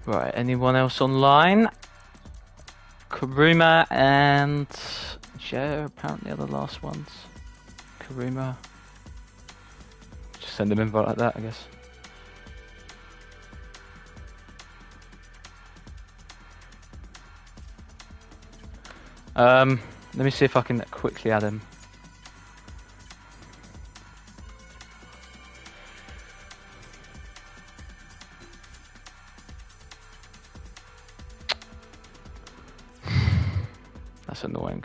Right, anyone else online? Karuma and Joe apparently are the last ones. Karuma. Just send them invite like that, I guess. Let me see if I can quickly add him. That's annoying.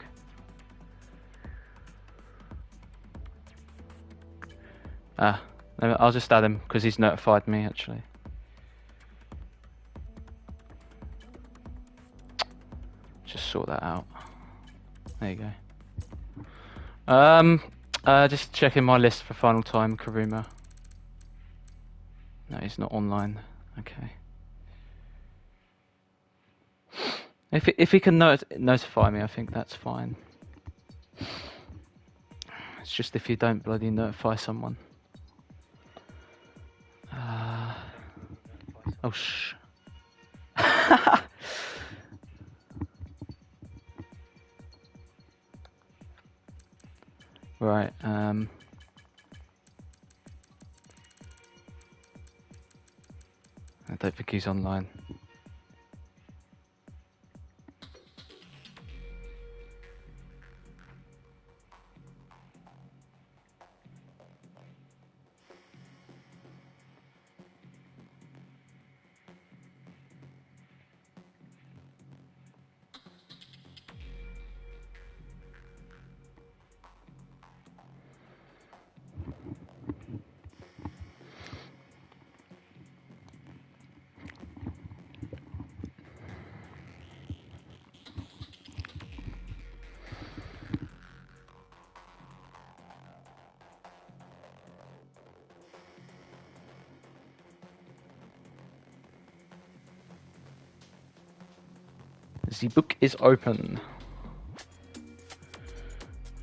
I'll just add him because he's notified me actually. Just sort that out. There you go. Just checking my list for final time, Karuma. No, he's not online. Okay. If he can notify me, I think that's fine. It's just if you don't bloody notify someone. Oh shh. Right. I don't think he's online. The book is open.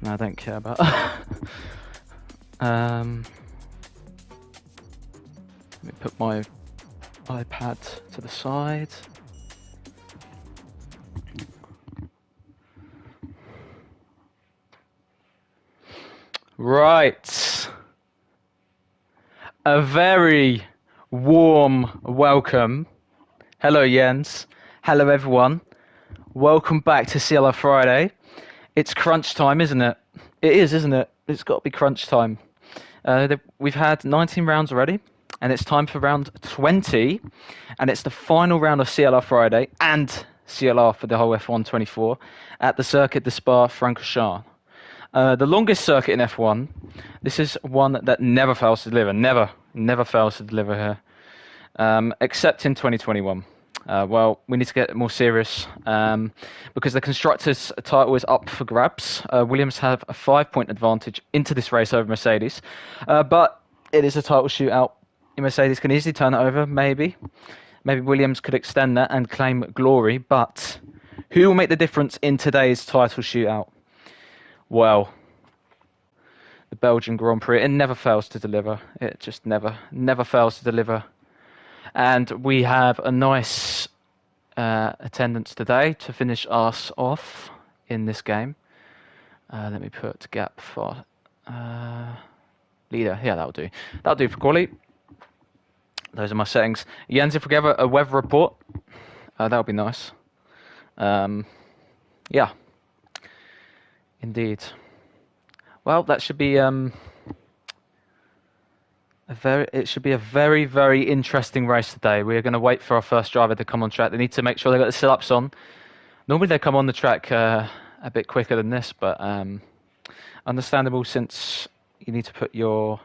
No, I don't care about. Let me put my iPad to the side. Right. A very warm welcome. Hello, Jens. Hello, everyone. Welcome back to CLR Friday. It's crunch time, isn't it? It is, isn't it? It's got to be crunch time. We've had 19 rounds already, and it's time for round 20, and it's the final round of CLR Friday and CLR for the whole F1 24 at the Circuit de Spa-Francorchamps. The longest circuit in F1. This is one that never fails to deliver. Never fails to deliver here, except in 2021. Well, we need to get more serious because the constructors' title is up for grabs. Williams have a 5-point advantage into this race over Mercedes, but it is a title shootout. Mercedes can easily turn it over, maybe. Maybe Williams could extend that and claim glory, but who will make the difference in today's title shootout? Well, the Belgian Grand Prix. It never fails to deliver. It just never fails to deliver. And we have a nice attendance today to finish us off in this game. Let me put gap for leader. Yeah, that'll do. That'll do for Quali. Those are my settings. Jens, if we have a weather report, that would be nice. Yeah, indeed. Well, that should be it should be a very, very interesting race today. We're going to wait for our first driver to come on track. They need to make sure they got the sit-ups on. Normally they come on the track a bit quicker than this, but understandable since you need to put your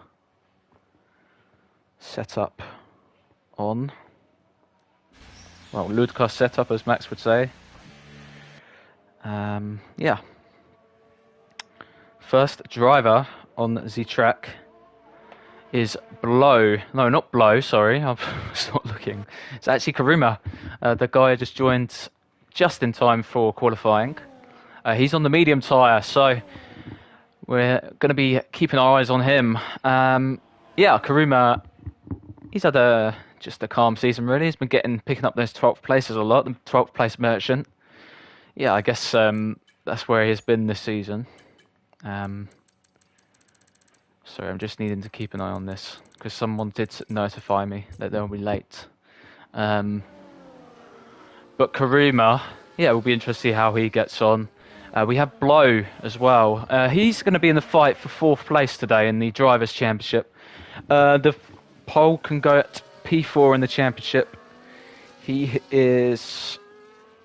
setup on. Well, Ludkar's setup, as Max would say. Yeah. First driver on the track is Blow. No, not Blow, sorry. I've stopped looking. It's actually Karuma. The guy just joined just in time for qualifying. He's on the medium tyre, so we're going to be keeping our eyes on him. Yeah, Karuma, he's had just a calm season, really. He's been picking up those 12th places a lot, the 12th place merchant. Yeah, I guess that's where he has been this season. Sorry, I'm just needing to keep an eye on this because someone did notify me that they'll be late. But Karuma, yeah, we'll be interested to see how he gets on. We have Blow as well. He's going to be in the fight for 4th place today in the Drivers' Championship. The pole can go at P4 in the championship. He is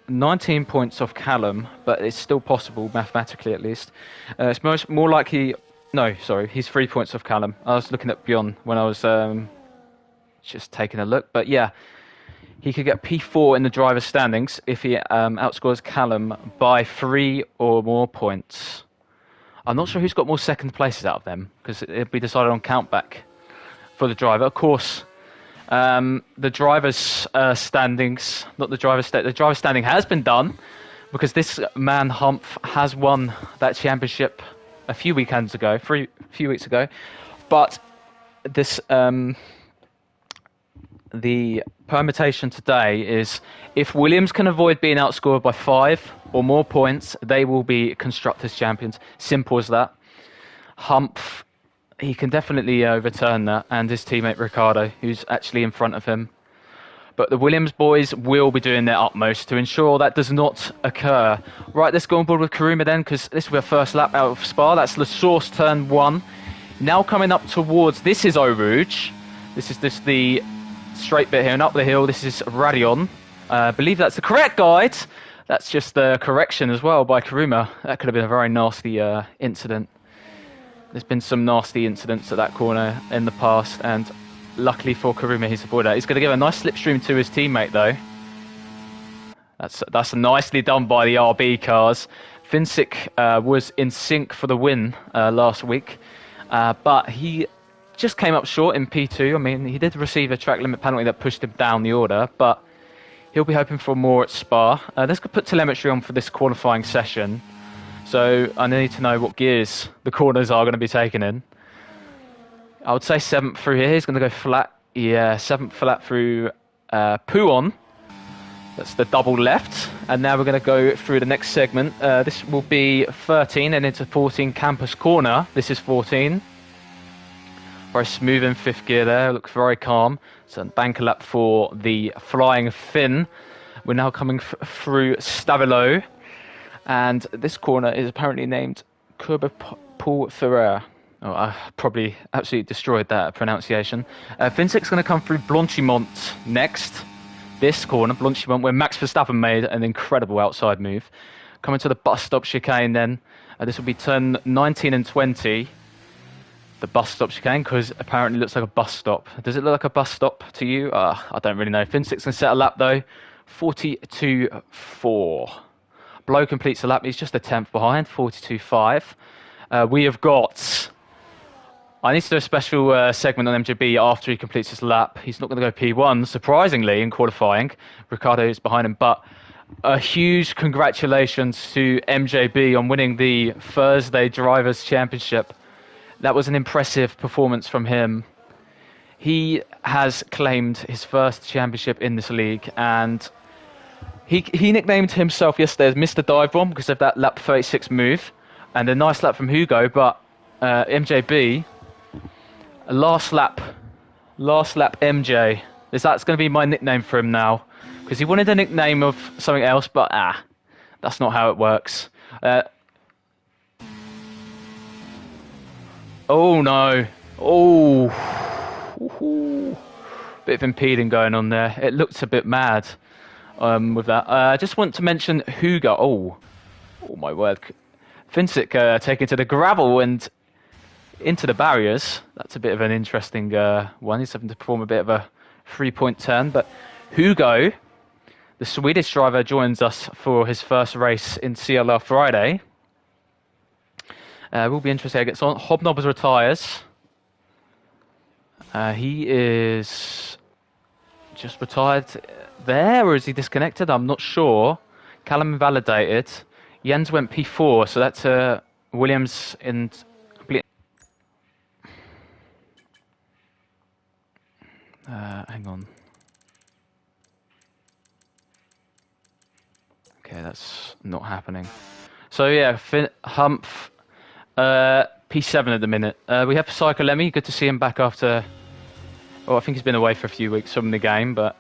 19 points off Callum, but it's still possible, mathematically at least. It's more likely... No, sorry, he's 3 points off Callum. I was looking at Bjorn when I was just taking a look. But yeah, he could get P4 in the driver's standings if he outscores Callum by 3 or more points. I'm not sure who's got more second places out of them, because it'll be decided on countback for the driver. Of course, the driver's standings, not the driver's the driver's standing has been done, because this man Humph has won that championship a few weeks ago. But this the permutation today is if Williams can avoid being outscored by 5 or more points, they will be Constructors' Champions. Simple as that. Humph, he can definitely overturn that, and his teammate Ricciardo, who's actually in front of him. But the Williams boys will be doing their utmost to ensure that does not occur. Right, let's go on board with Karuma then, because this will be our first lap out of Spa. That's La Source turn 1. Now coming up towards, this is Eau Rouge. This is just the straight bit here, and up the hill, this is Radion. I believe that's the correct guide. That's just the correction as well by Karuma. That could have been a very nasty incident. There's been some nasty incidents at that corner in the past, and luckily for Karuma, he's avoided that. He's going to give a nice slipstream to his teammate, though. That's nicely done by the RB cars. Finsick was in sync for the win last week, but he just came up short in P2. I mean, he did receive a track limit penalty that pushed him down the order, but he'll be hoping for more at Spa. Let's put telemetry on for this qualifying session. So I need to know what gears the corners are going to be taken in. I would say 7th through here. He's going to go flat. Yeah, 7th flat through Pouon. That's the double left. And now we're going to go through the next segment. This will be 13 and into 14 Campus Corner. This is 14. Very smooth in 5th gear there. Looks very calm. So banker lap for the Flying Finn. We're now coming through Stavilo. And this corner is apparently named Curba Paul Ferrer. Oh, I probably absolutely destroyed that pronunciation. Finsick's going to come through Blanchimont next. This corner, Blanchimont, where Max Verstappen made an incredible outside move. Coming to the bus stop chicane then. This will be turn 19 and 20. The bus stop chicane, because apparently it looks like a bus stop. Does it look like a bus stop to you? I don't really know. Finsick's going to set a lap though. 42.4. Blow completes the lap. He's just a 10th behind, 42.5. We have got... I need to do a special segment on MJB after he completes his lap. He's not going to go P1, surprisingly, in qualifying. Ricciardo is behind him. But a huge congratulations to MJB on winning the Thursday Drivers' Championship. That was an impressive performance from him. He has claimed his first championship in this league, and he nicknamed himself yesterday as Mr. Dive Bomb because of that lap 36 move, and a nice lap from Hugo. But MJB, last lap MJ, That's going to be my nickname for him now. Because he wanted a nickname of something else, but that's not how it works. Oh no. Oh. Ooh. Bit of impeding going on there. It looked a bit mad with that. I just want to mention Hugo. Oh my word. Finsick taking to the gravel and into the barriers. That's a bit of an interesting one. He's having to perform a bit of a 3-point turn. But Hugo, the Swedish driver, joins us for his first race in CLR Friday. Will be interesting how it gets on. Hobnobbers retires. He is just retired there, or is he disconnected? I'm not sure. Callum invalidated. Jens went P4, so that's Williams in complete. Hang on. Okay, that's not happening. So yeah, Humph, P7 at the minute. We have Psycho Lemmy. Good to see him back after. Oh, I think he's been away for a few weeks from the game, but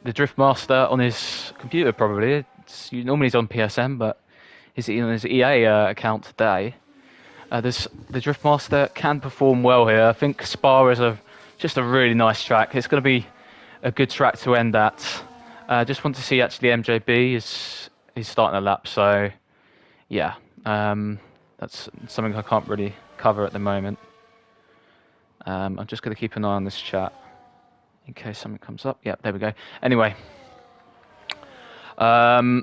the Driftmaster on his computer probably. Normally he's on PSN, but he's on his EA account today. The Driftmaster can perform well here. I think Spa is just a really nice track. It's going to be a good track to end at. Just want to see actually MJB is starting a lap, so yeah, that's something I can't really cover at the moment. I'm just going to keep an eye on this chat in case something comes up. Yeah, there we go. Anyway, yeah,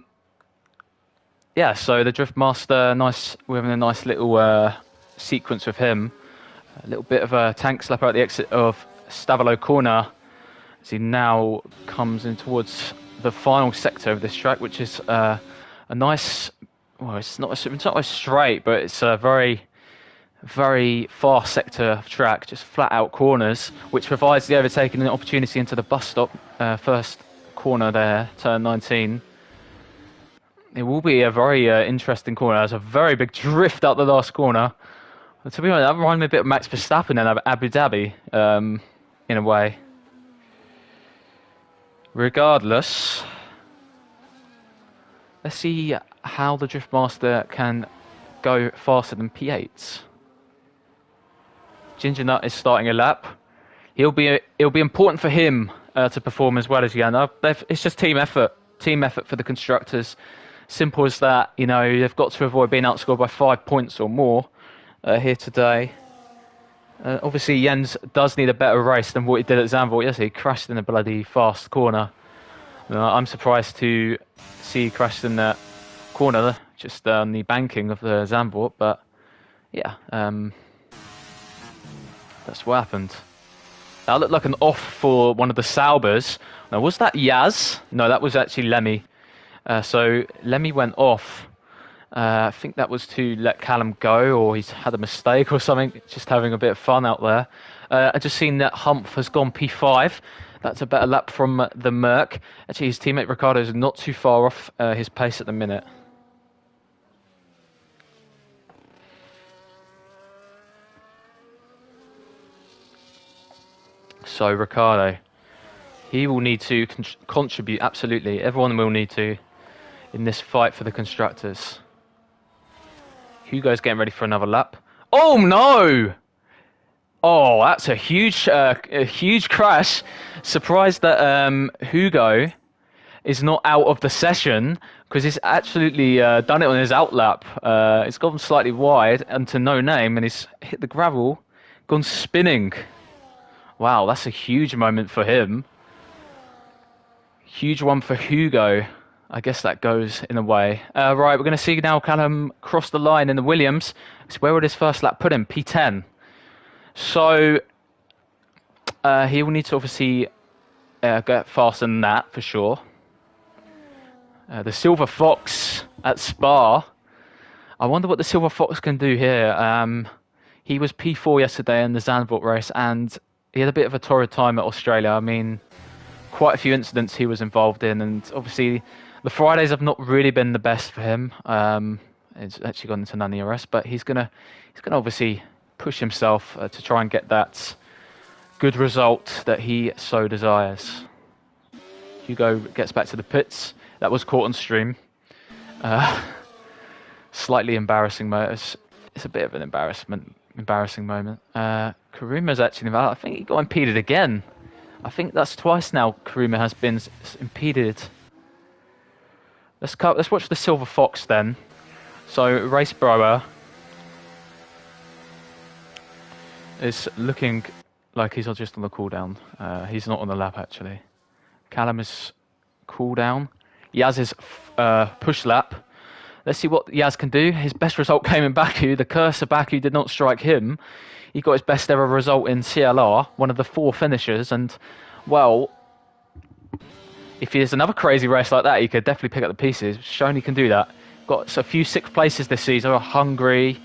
so the Driftmaster, nice. We're having a nice little sequence with him. A little bit of a tank slapper at the exit of Stavalo Corner as he now comes in towards the final sector of this track, which is a nice. Well, it's not a straight, but it's a very, very fast sector of track, just flat out corners, which provides the overtaking an opportunity into the bus stop. First corner there, turn 19. It will be a very interesting corner. There's a very big drift out the last corner. But to be honest, that reminds me a bit of Max Verstappen and Abu Dhabi, in a way. Regardless, let's see how the Driftmaster can go faster than P8. Ginger Nut is starting a lap. It'll be important for him to perform as well as Jan. It's just team effort for the constructors. Simple as that. You know, they've got to avoid being outscored by 5 points or more here today. Obviously, Jens does need a better race than what he did at Zandvoort yesterday. He crashed in a bloody fast corner. I'm surprised to see he crashed in that corner just on the banking of the Zandvoort, but yeah, that's what happened. That looked like an off for one of the Saubers. Now, was that Yaz? No, that was actually Lemmy. So Lemmy went off. I think that was to let Callum go, or he's had a mistake or something. Just having a bit of fun out there. I just seen that Humph has gone P5. That's a better lap from the Merc. Actually, his teammate Ricardo is not too far off his pace at the minute. So Ricardo, he will need to contribute, absolutely. Everyone will need to in this fight for the constructors. Hugo's getting ready for another lap. Oh no! Oh, that's a huge crash. Surprised that Hugo is not out of the session, because he's absolutely done it on his out lap. It's gone slightly wide and to no name, and he's hit the gravel, gone spinning. Wow, that's a huge moment for him. Huge one for Hugo. I guess that goes in a way. Right, we're going to see now Callum cross the line in the Williams. So where would his first lap put him? P10. So he will need to obviously get faster than that for sure. The Silver Fox at Spa. I wonder what the Silver Fox can do here. He was P4 yesterday in the Zandvoort race, and he had a bit of a torrid time at Australia. I mean, quite a few incidents he was involved in, and obviously the Fridays have not really been the best for him. It's actually gone into non-ERS, but he's gonna obviously push himself to try and get that good result that he so desires. Hugo gets back to the pits. That was caught on stream. Slightly embarrassing moment. It's a bit of an embarrassing moment. Karuma's actually involved. I think he got impeded again. I think that's twice now Karuma has been impeded. Let's watch the Silver Fox then. So Race Brower is looking like he's just on the cooldown. He's not on the lap actually. Callum is cooldown. Yaz is push lap. Let's see what Yaz can do. His best result came in Baku. The curse of Baku did not strike him. He got his best ever result in CLR, one of the 4 finishers. And, well, if he has another crazy race like that, he could definitely pick up the pieces. Shown he can do that. Got a few 6th places this season. Hungary.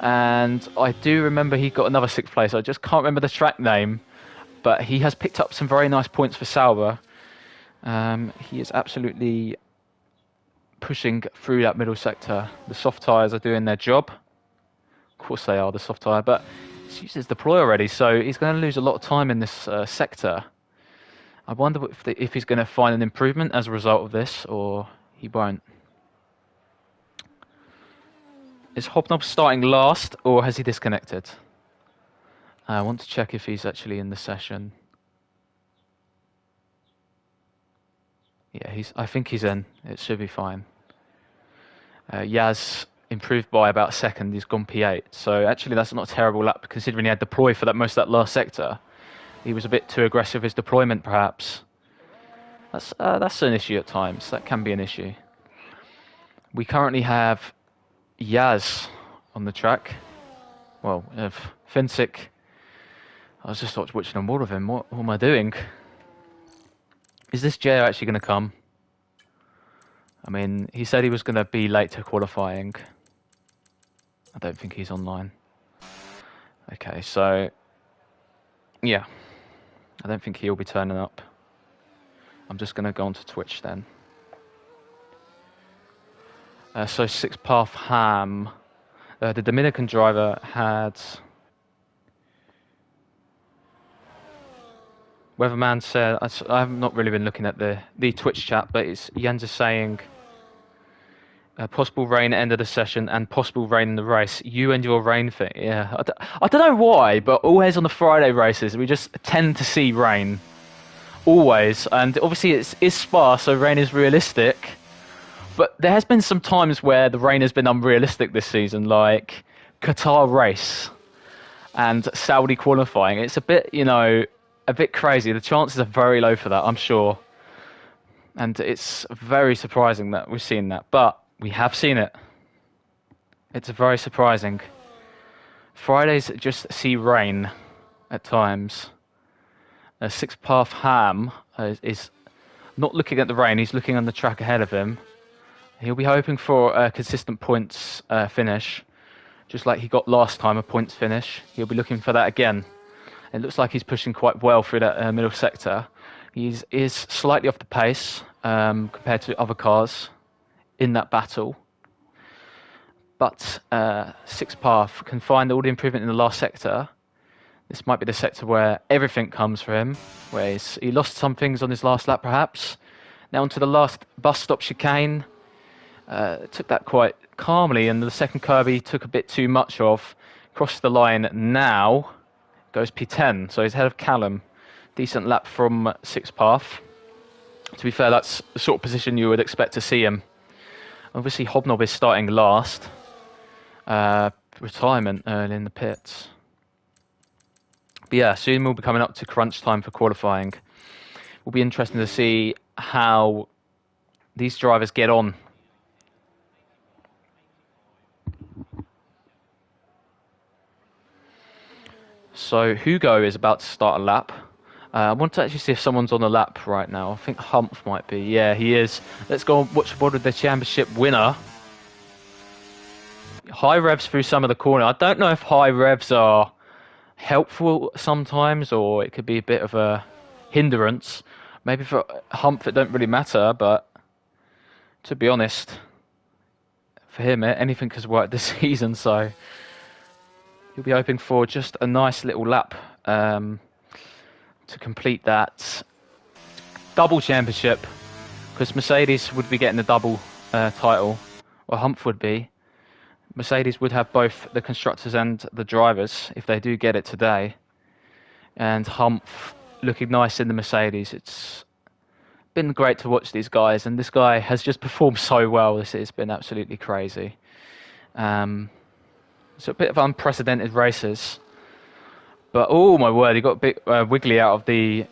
And I do remember he got another 6th place. I just can't remember the track name. But he has picked up some very nice points for Sauber. He is absolutely pushing through that middle sector. The soft tyres are doing their job. Of course they are, the soft tyre, but he's used his deploy already, so he's going to lose a lot of time in this sector. I wonder if he's going to find an improvement as a result of this, or he won't. Is Hobnob starting last, or has he disconnected? I want to check if he's actually in the session. Yeah, I think he's in. It should be fine. Yaz improved by about a second. He's gone P8. So actually that's not a terrible lap considering he had deploy for most of that last sector. He was a bit too aggressive his deployment perhaps. That's an issue at times. That can be an issue. We currently have Yaz on the track. Well, Finsick. I was just watching on more of him. What am I doing? Is this J actually going to come? I mean, he said he was going to be late to qualifying. I don't think he's online. Okay, so... yeah. I don't think he'll be turning up. I'm just going to go onto Twitch then. So 6th Path Ham. The Dominican driver had... Weatherman said... I've not really been looking at the Twitch chat, but Jens is saying... possible rain end of the session and possible rain in the race. You and your rain thing. Yeah, I don't know why, but always on the Friday races, we just tend to see rain. Always. And obviously it's Spa, so rain is realistic. But there has been some times where the rain has been unrealistic this season, like Qatar race and Saudi qualifying. It's a bit, a bit crazy. The chances are very low for that, I'm sure. And it's very surprising that we've seen that. But we have seen it. It's very surprising. Fridays just see rain at times. 6th Path Ham is not looking at the rain. He's looking on the track ahead of him. He'll be hoping for a consistent points finish, just like he got last time, a points finish. He'll be looking for that again. It looks like he's pushing quite well through that middle sector. He is slightly off the pace compared to other cars in that battle. But 6th Path can find all the improvement in the last sector. This might be the sector where everything comes for him, where he lost some things on his last lap perhaps. Now onto the last bus stop chicane. Took that quite calmly, and the second curve he took a bit too much of. Crossed the line now, goes P10, so he's ahead of Callum. Decent lap from 6th Path. To be fair, that's the sort of position you would expect to see him. Obviously, Hobnob is starting last. Retirement early in the pits. But yeah, soon we'll be coming up to crunch time for qualifying. Will be interesting to see how these drivers get on. So Hugo is about to start a lap. I want to actually see if someone's on the lap right now. I think Humph might be. Yeah, he is. Let's go and watch aboard with the championship winner. High revs through some of the corner. I don't know if high revs are helpful sometimes, or it could be a bit of a hindrance. Maybe for Humph it don't really matter, but to be honest, for him anything has worked this season, so he'll be hoping for just a nice little lap to complete that double championship, because Mercedes would be getting the double title, or Humph would be. Mercedes would have both the constructors and the drivers if they do get it today. And Humph looking nice in the Mercedes. It's been great to watch these guys, and this guy has just performed so well. It's been absolutely crazy. So a bit of unprecedented races. But oh my word, he got a bit wiggly out of the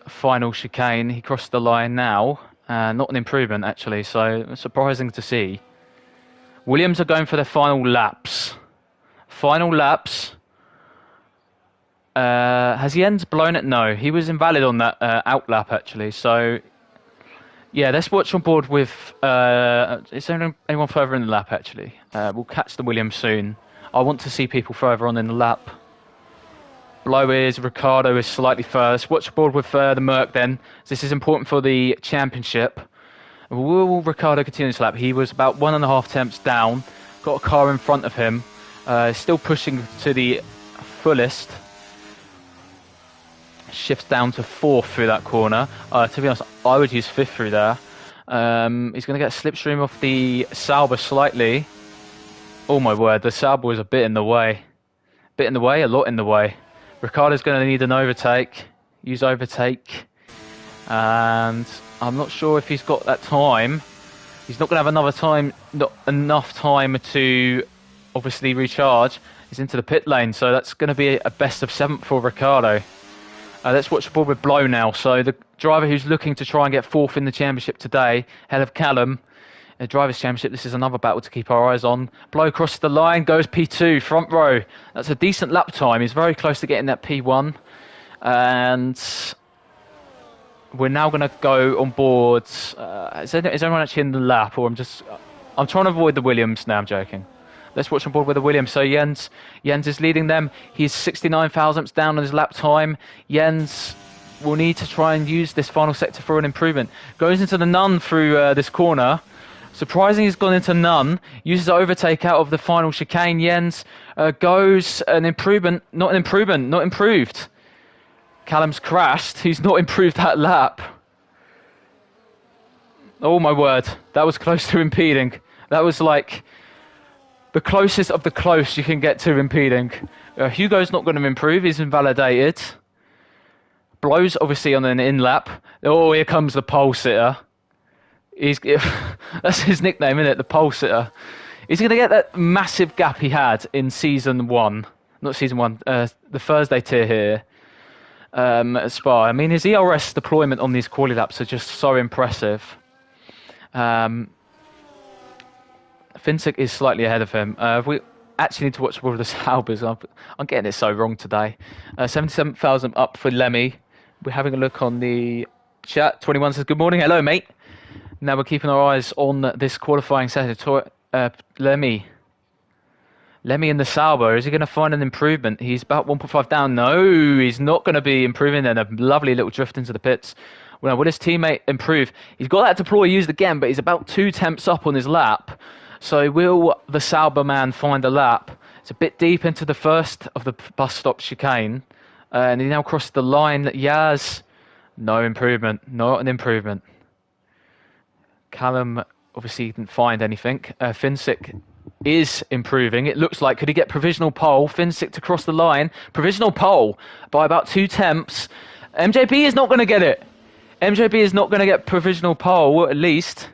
final chicane. He crossed the line now. Not an improvement, actually, so surprising to see. Williams are going for their final laps. Final laps. Has Jens blown it? No, he was invalid on that out lap, actually. So, yeah, let's watch on board with... is there anyone further in the lap, actually? We'll catch the Williams soon. I want to see people further on in the lap. Blow is, Ricciardo is slightly first. Watch aboard with the Merc then. This is important for the championship. Will Ricciardo continue this lap? He was about 1.5 tenths down. Got a car in front of him. Still pushing to the fullest. Shifts down to 4th through that corner. To be honest, I would use 5th through there. He's going to get a slipstream off the Sauber slightly. Oh my word, the Sauber was a bit in the way. A lot in the way. Ricciardo's going to need an overtake. Use overtake. And I'm not sure if he's got that time. He's not going to have not enough time to obviously recharge. He's into the pit lane, so that's going to be a best of 7th for Ricciardo. Let's watch the board with Blow now. So the driver who's looking to try and get 4th in the championship today, ahead of Callum. The Drivers' Championship, this is another battle to keep our eyes on. Blow across the line, goes P2, front row. That's a decent lap time. He's very close to getting that P1. And we're now going to go on board. Is anyone actually in the lap? Or I'm trying to avoid the Williams. No, I'm joking. Let's watch on board with the Williams. So Jens is leading them. He's 69 thousandths down on his lap time. Jens will need to try and use this final sector for an improvement. Goes into the none through this corner. Surprising he's gone into none. Uses overtake out of the final chicane. Jens goes an improvement. Not improved. Callum's crashed. He's not improved that lap. Oh my word. That was close to impeding. That was like the closest of the close you can get to impeding. Hugo's not going to improve. He's invalidated. Blows obviously on an in lap. Oh, here comes the pole sitter. That's his nickname, isn't it? The pole sitter. He's going to get that massive gap he had in season 1. Not season 1, the Thursday tier here at Spa. I mean, his ERS deployment on these quali laps are just so impressive. Finsik is slightly ahead of him. We actually need to watch all of the Saubers. I'm getting it so wrong today. 77,000 up for Lemmy. We're having a look on the chat. 21 says, good morning. Hello, mate. Now we're keeping our eyes on this qualifying session. Lemmy in the Sauber. Is he going to find an improvement? He's about 1.5 down. No, he's not going to be improving. Then a lovely little drift into the pits. Well, will his teammate improve? He's got that deploy used again, but he's about 2 tenths up on his lap. So will the Sauber man find a lap? It's a bit deep into the first of the bus stop chicane. And he now crossed the line. Yaz, no improvement. Not an improvement. Callum obviously didn't find anything. Finsik is improving. It looks like, could he get provisional pole? Finsik to cross the line. Provisional pole by about 2 tenths. MJB is not going to get it. MJB is not going to get provisional pole, at least.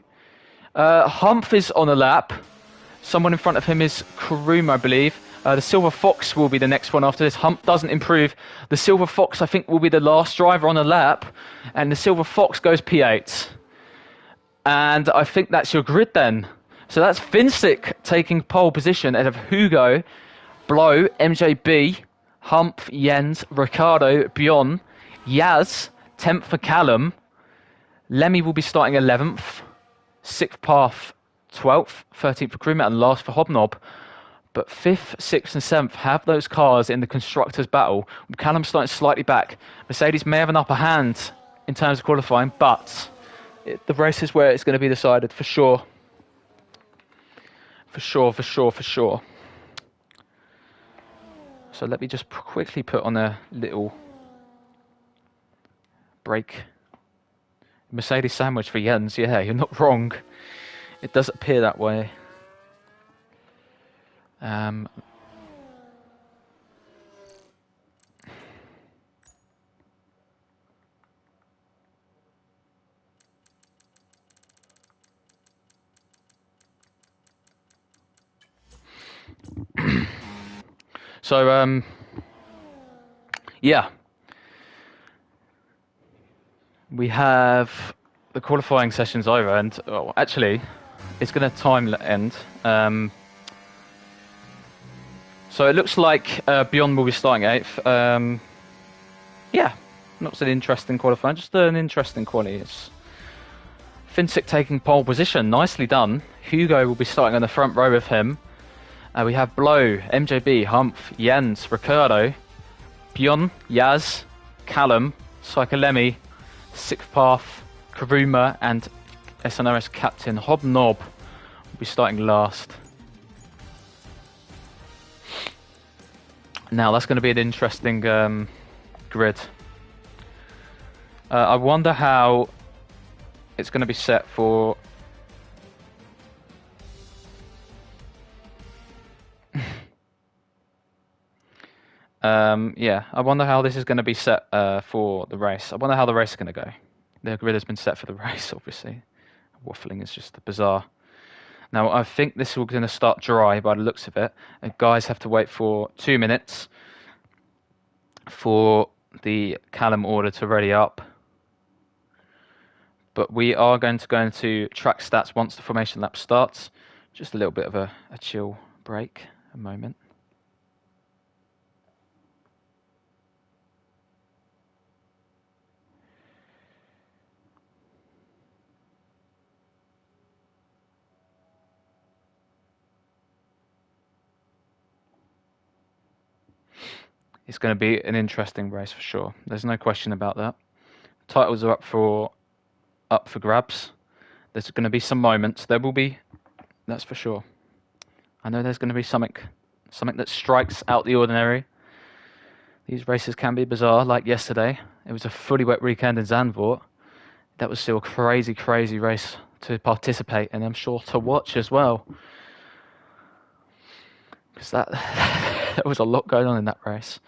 Humph is on a lap. Someone in front of him is Karoom, I believe. The Silver Fox will be the next one after this. Humph doesn't improve. The Silver Fox, I think, will be the last driver on a lap. And the Silver Fox goes P8. And I think that's your grid then. So that's Finsik taking pole position ahead of Hugo, Blow, MJB, Humph, Jens, Ricciardo, Bjorn, Yaz, 10th for Callum. Lemmy will be starting 11th, 6th Path 12th, 13th for Crewmate, and last for Hobnob. But 5th, 6th and 7th have those cars in the Constructors' battle. Callum starting slightly back. Mercedes may have an upper hand in terms of qualifying, but the race is where it's going to be decided for sure. For sure. So let me just quickly put on a little break. Mercedes sandwich for Jens. Yeah, you're not wrong. It does appear that way. So, yeah. We have the qualifying sessions over, and actually, it's going to time end. So it looks like Beyond will be starting 8th. Yeah, not an interesting qualifying, just an interesting quali. It's Finsick taking pole position, nicely done. Hugo will be starting on the front row with him. We have Blow, MJB, Humph, Jens, Ricardo, Bjorn, Yaz, Callum, Psycholemi, Sixth Path, Karuma, and SNRS captain Hobnob will be starting last. Now that's going to be an interesting grid. I wonder how it's going to be set for. Yeah, I wonder how this is going to be set for the race. I wonder how the race is going to go. The grid has been set for the race, obviously. Waffling is just bizarre. Now, I think this is going to start dry by the looks of it. Guys have to wait for 2 minutes for the Callum order to ready up. But we are going to go into track stats once the formation lap starts. Just a little bit of a chill break, a moment. It's going to be an interesting race for sure. There's no question about that. Titles are up for grabs. There's going to be some moments. There will be, that's for sure. I know there's going to be something that strikes out the ordinary. These races can be bizarre, like yesterday. It was a fully wet weekend in Zandvoort. That was still a crazy, crazy race to participate in, I'm sure to watch as well. Because that there was a lot going on in that race.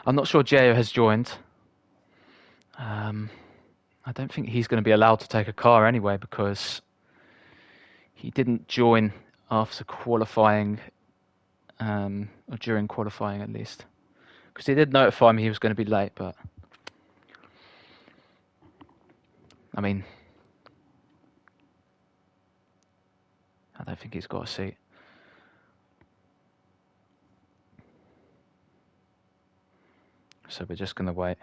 I'm not sure Gio has joined. I don't think he's going to be allowed to take a car anyway because he didn't join after qualifying, or during qualifying at least. Because he did notify me he was going to be late, but I mean, I don't think he's got a seat. So we're just going to wait.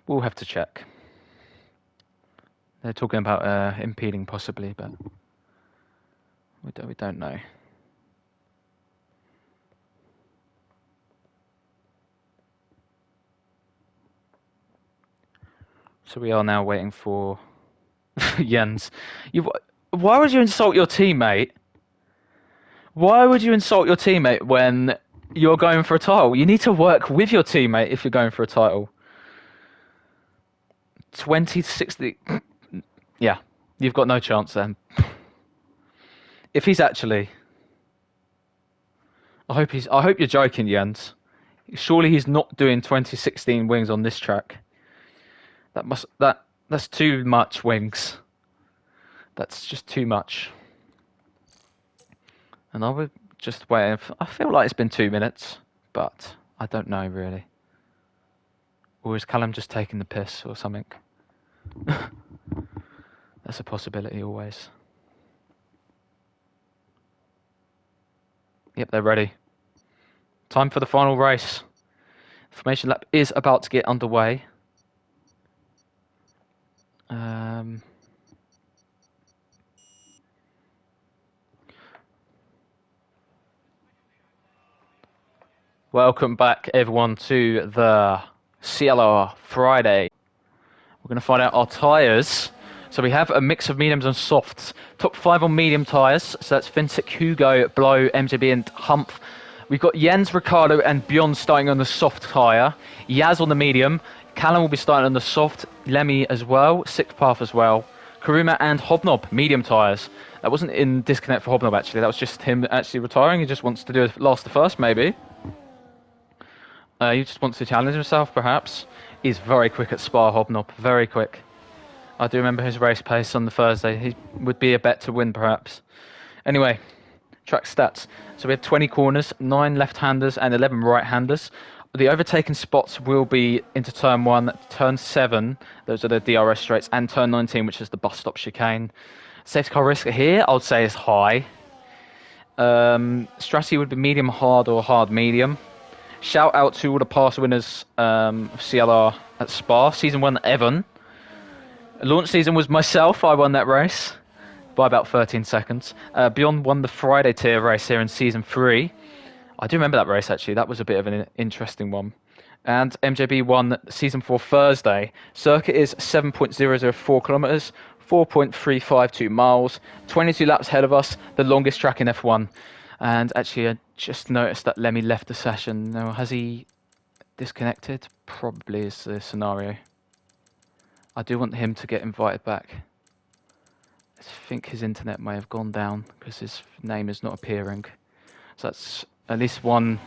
We'll have to check. They're talking about impeding possibly, but we don't know. So we are now waiting for Jens. Why would you insult your teammate? Why would you insult your teammate when you're going for a title? You need to work with your teammate if you're going for a title. 20-60. Yeah, you've got no chance then. If he's actually, I hope you're joking, Jens. Surely he's not doing 2016 wings on this track. That's too much wings. That's just too much. And I would just wait. I feel like it's been 2 minutes, but I don't know really. Or is Callum just taking the piss or something? That's a possibility always. Yep, they're ready. Time for the final race. Formation lap is about to get underway. Welcome back, everyone, to the CLR Friday. We're going to find out our tyres So we have a mix of mediums and softs. Top 5 on medium tyres. So that's Finsick, Hugo, Blow, MJB and Humph. We've got Jens, Ricardo and Bjorn starting on the soft tyre. Yaz on the medium. Callum will be starting on the soft. Lemmy as well. Sixth path as well. Karuma and Hobnob, medium tyres. That wasn't in disconnect for Hobnob actually. That was just him actually retiring. He just wants to do a last to first maybe. He just wants to challenge himself perhaps. He's very quick at Spa, Hobnob. Very quick. I do remember his race pace on the Thursday. He would be a bet to win, perhaps. Anyway, track stats. So we have 20 corners, 9 left-handers and 11 right-handers. The overtaken spots will be into Turn 1, Turn 7, those are the DRS straights, and Turn 19, which is the bus stop chicane. Safety car risk here, I would say is high. Strategy would be medium hard or hard medium. Shout out to all the past winners of CLR at Spa. Season 1, Evan. Launch season was myself. I won that race by about 13 seconds. Beyond won the Friday tier race here in Season 3. I do remember that race, actually. That was a bit of an interesting one. And MJB won Season 4 Thursday. Circuit is 7.004 kilometres, 4.352 miles, 22 laps ahead of us, the longest track in F1. And actually, I just noticed that Lemmy left the session. Now, has he disconnected? Probably is the scenario. I do want him to get invited back. I think his internet may have gone down because his name is not appearing. So that's at least one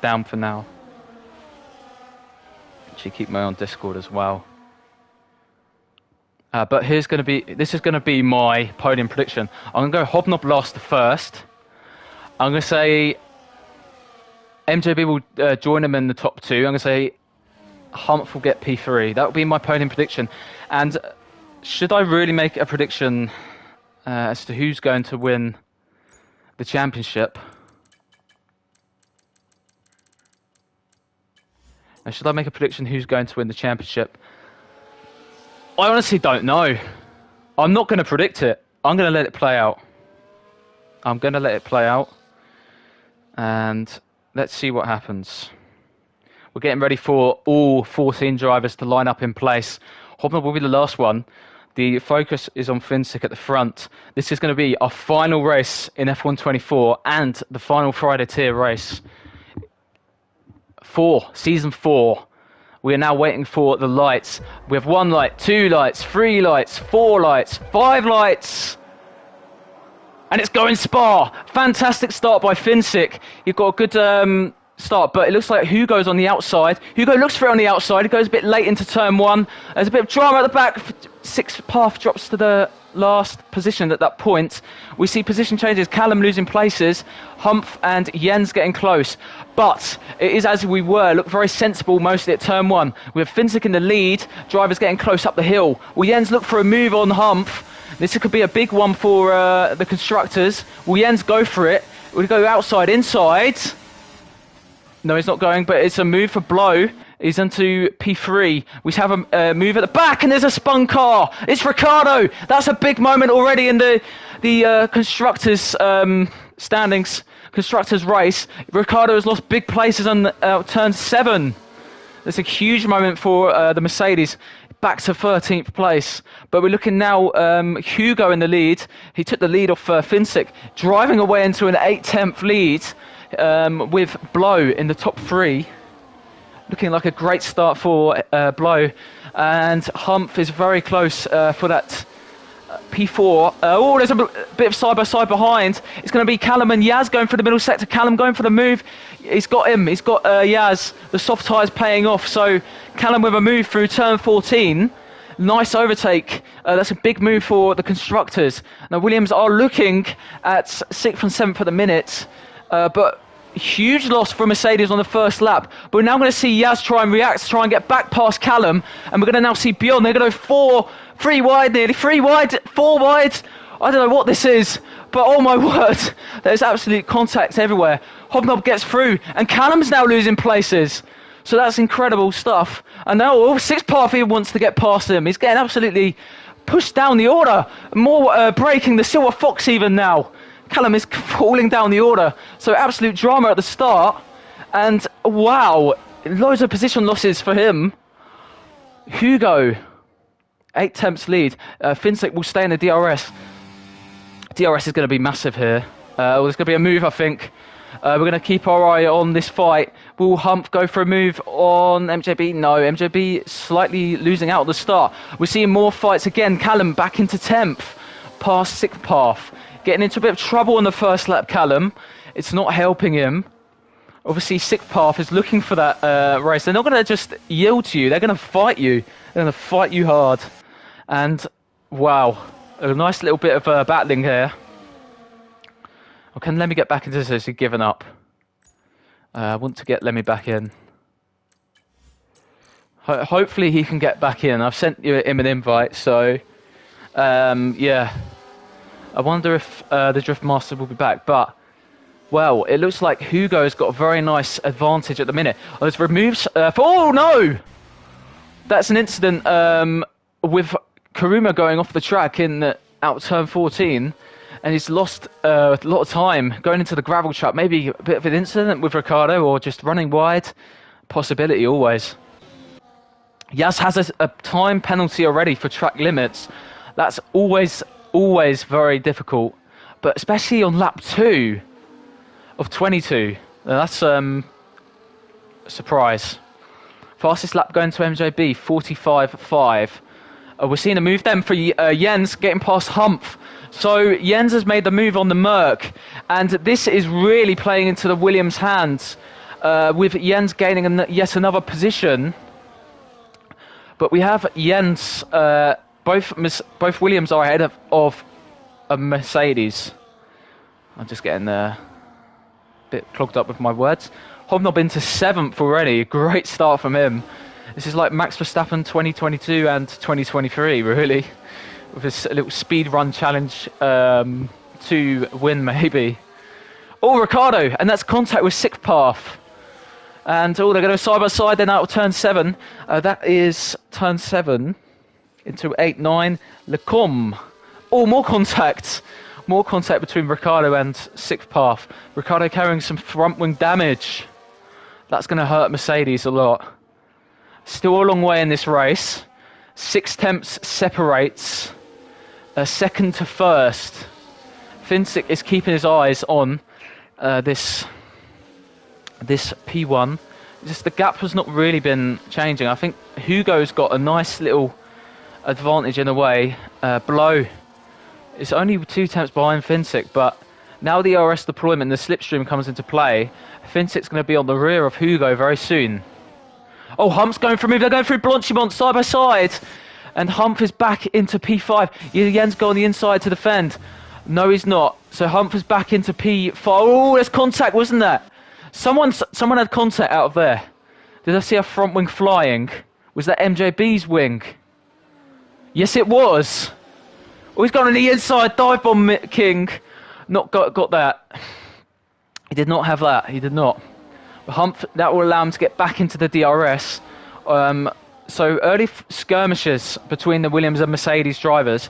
down for now. Actually, keep my on Discord as well. But this is going to be my podium prediction. I'm going to go Hobnob last to first. I'm going to say MJB will join him in the top 2. I'm going to say Humph will get P3. That would be my podium prediction. And should I really make a prediction as to who's going to win the championship? Now, should I make a prediction who's going to win the championship? I honestly don't know. I'm not going to predict it. I'm going to let it play out. And let's see what happens. We're getting ready for all 14 drivers to line up in place. Hobnob will be the last one. The focus is on Finsick at the front. This is going to be our final race in F1 24 and the final Friday tier race. Season 4. We are now waiting for the lights. We have 1 light, 2 lights, 3 lights, 4 lights, 5 lights. And it's going Spa. Fantastic start by Finsick. You've got a good start, but it looks like Hugo's on the outside. Hugo looks for it on the outside. He goes a bit late into Turn 1. There's a bit of drama at the back. 6th path drops to the last position at that point. We see position changes. Callum losing places. Humph and Jens getting close. But it is as we were. Look very sensible mostly at Turn 1. We have Finsick in the lead. Drivers getting close up the hill. Will Jens look for a move on Humph? This could be a big one for the constructors. Will Jens go for it? Will he go outside, inside? No, he's not going, but it's a move for Blow. He's into P3. We have a move at the back, and there's a spun car. It's Ricardo. That's a big moment already in the constructors' standings, constructors' race. Ricardo has lost big places on Turn 7. It's a huge moment for the Mercedes. Back to 13th place. But we're looking now, Hugo in the lead. He took the lead off Finsick, driving away into an 8/10th lead. With Blow in the top 3. Looking like a great start for Blow. And Humph is very close for that P4. There's a bit of side-by-side behind. It's going to be Callum and Yaz going for the middle sector. Callum going for the move. He's got him. He's got Yaz. The soft tyres paying off. So Callum with a move through Turn 14. Nice overtake. That's a big move for the constructors. Now Williams are looking at 6th and 7th at the minute. But huge loss for Mercedes on the first lap. But we're now going to see Yaz try and react, try and get back past Callum. And we're going to now see Bjorn. They're going to go 3 wide nearly. 3 wide, 4 wide. I don't know what this is. But oh my word. There's absolute contact everywhere. Hobnob gets through. And Callum's now losing places. So that's incredible stuff. And now 6th path even wants to get past him. He's getting absolutely pushed down the order. More braking the Silver Fox even now. Callum is falling down the order. So absolute drama at the start. And wow, loads of position losses for him. Hugo 8 tenths lead. Finsick will stay in the DRS. DRS is going to be massive here. Well, there's going to be a move, I think. We're going to keep our eye on this fight. Will Humph go for a move on MJB? No, MJB slightly losing out at the start. We're seeing more fights again. Callum back into 10th, past 6th path. Getting into a bit of trouble on the first lap, Callum. It's not helping him. Obviously, 6th path is looking for that race. They're not going to just yield to you. They're going to fight you. They're going to fight you hard. And, wow, a nice little bit of battling here. Okay, let me get back into this. He's given up. I want to get Lemmy back in. Hopefully he can get back in. I've sent him an invite, so yeah. I wonder if the Drift Master will be back. But, well, it looks like Hugo's got a very nice advantage at the minute. Oh, there's removes... oh, no! That's an incident with Kuruma going off the track in out turn 14. And he's lost a lot of time going into the gravel trap. Maybe a bit of an incident with Ricardo or just running wide. Possibility always. Yas has a time penalty already for track limits. That's always very difficult. But especially on lap 2 of 22. That's a surprise. Fastest lap going to MJB, 45.5. We're seeing a move then for Jens getting past Humph. So Jens has made the move on the Merc, and this is really playing into the Williams' hands, with Jens gaining yet another position. But we have Jens, both Williams are ahead of a Mercedes. I'm just getting a bit clogged up with my words. Hobnob into 7th already, great start from him. This is like Max Verstappen 2022 and 2023, really. With this little speed run challenge to win, maybe. Oh, Ricardo, and that's contact with 6th path. And they're going to side by side then out of turn 7. That is turn 7 into 8, 9. Lecombe. Oh, more contact. More contact between Ricardo and 6th path. Ricardo carrying some front wing damage. That's going to hurt Mercedes a lot. Still a long way in this race. 6 tenths separates second to first. Finsick is keeping his eyes on this P1. Just the gap has not really been changing. I think Hugo's got a nice little advantage in a way. Blow is only 2 tenths behind Finsick, but now the RS deployment and the slipstream comes into play. Finsick's going to be on the rear of Hugo very soon. Oh, Hump's going for a move. They're going through Blanchimont side by side. And Humph is back into P5. Jens go on the inside to defend. No, he's not. So Humph is back into P5. Oh, there's contact, wasn't that? Someone had contact out of there. Did I see a front wing flying? Was that MJB's wing? Yes, it was. Oh, he's gone on the inside. Dive bomb, King. Not got that. He did not have that. He did not. Humph, that will allow him to get back into the DRS. So early skirmishes between the Williams and Mercedes drivers.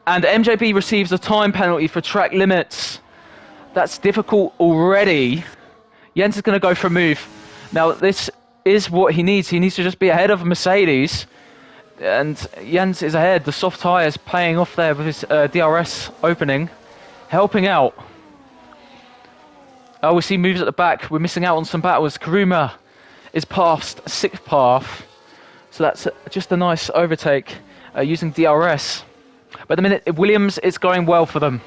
And MJB receives a time penalty for track limits. That's difficult already. Jens is going to go for a move. Now, this is what he needs. He needs to just be ahead of Mercedes. And Jens is ahead. The soft tyres paying off there with his DRS opening. Helping out. Oh, we see moves at the back. We're missing out on some battles. Kuruma is past 6th path. So that's just a nice overtake using DRS. But at the minute, Williams, it's going well for them.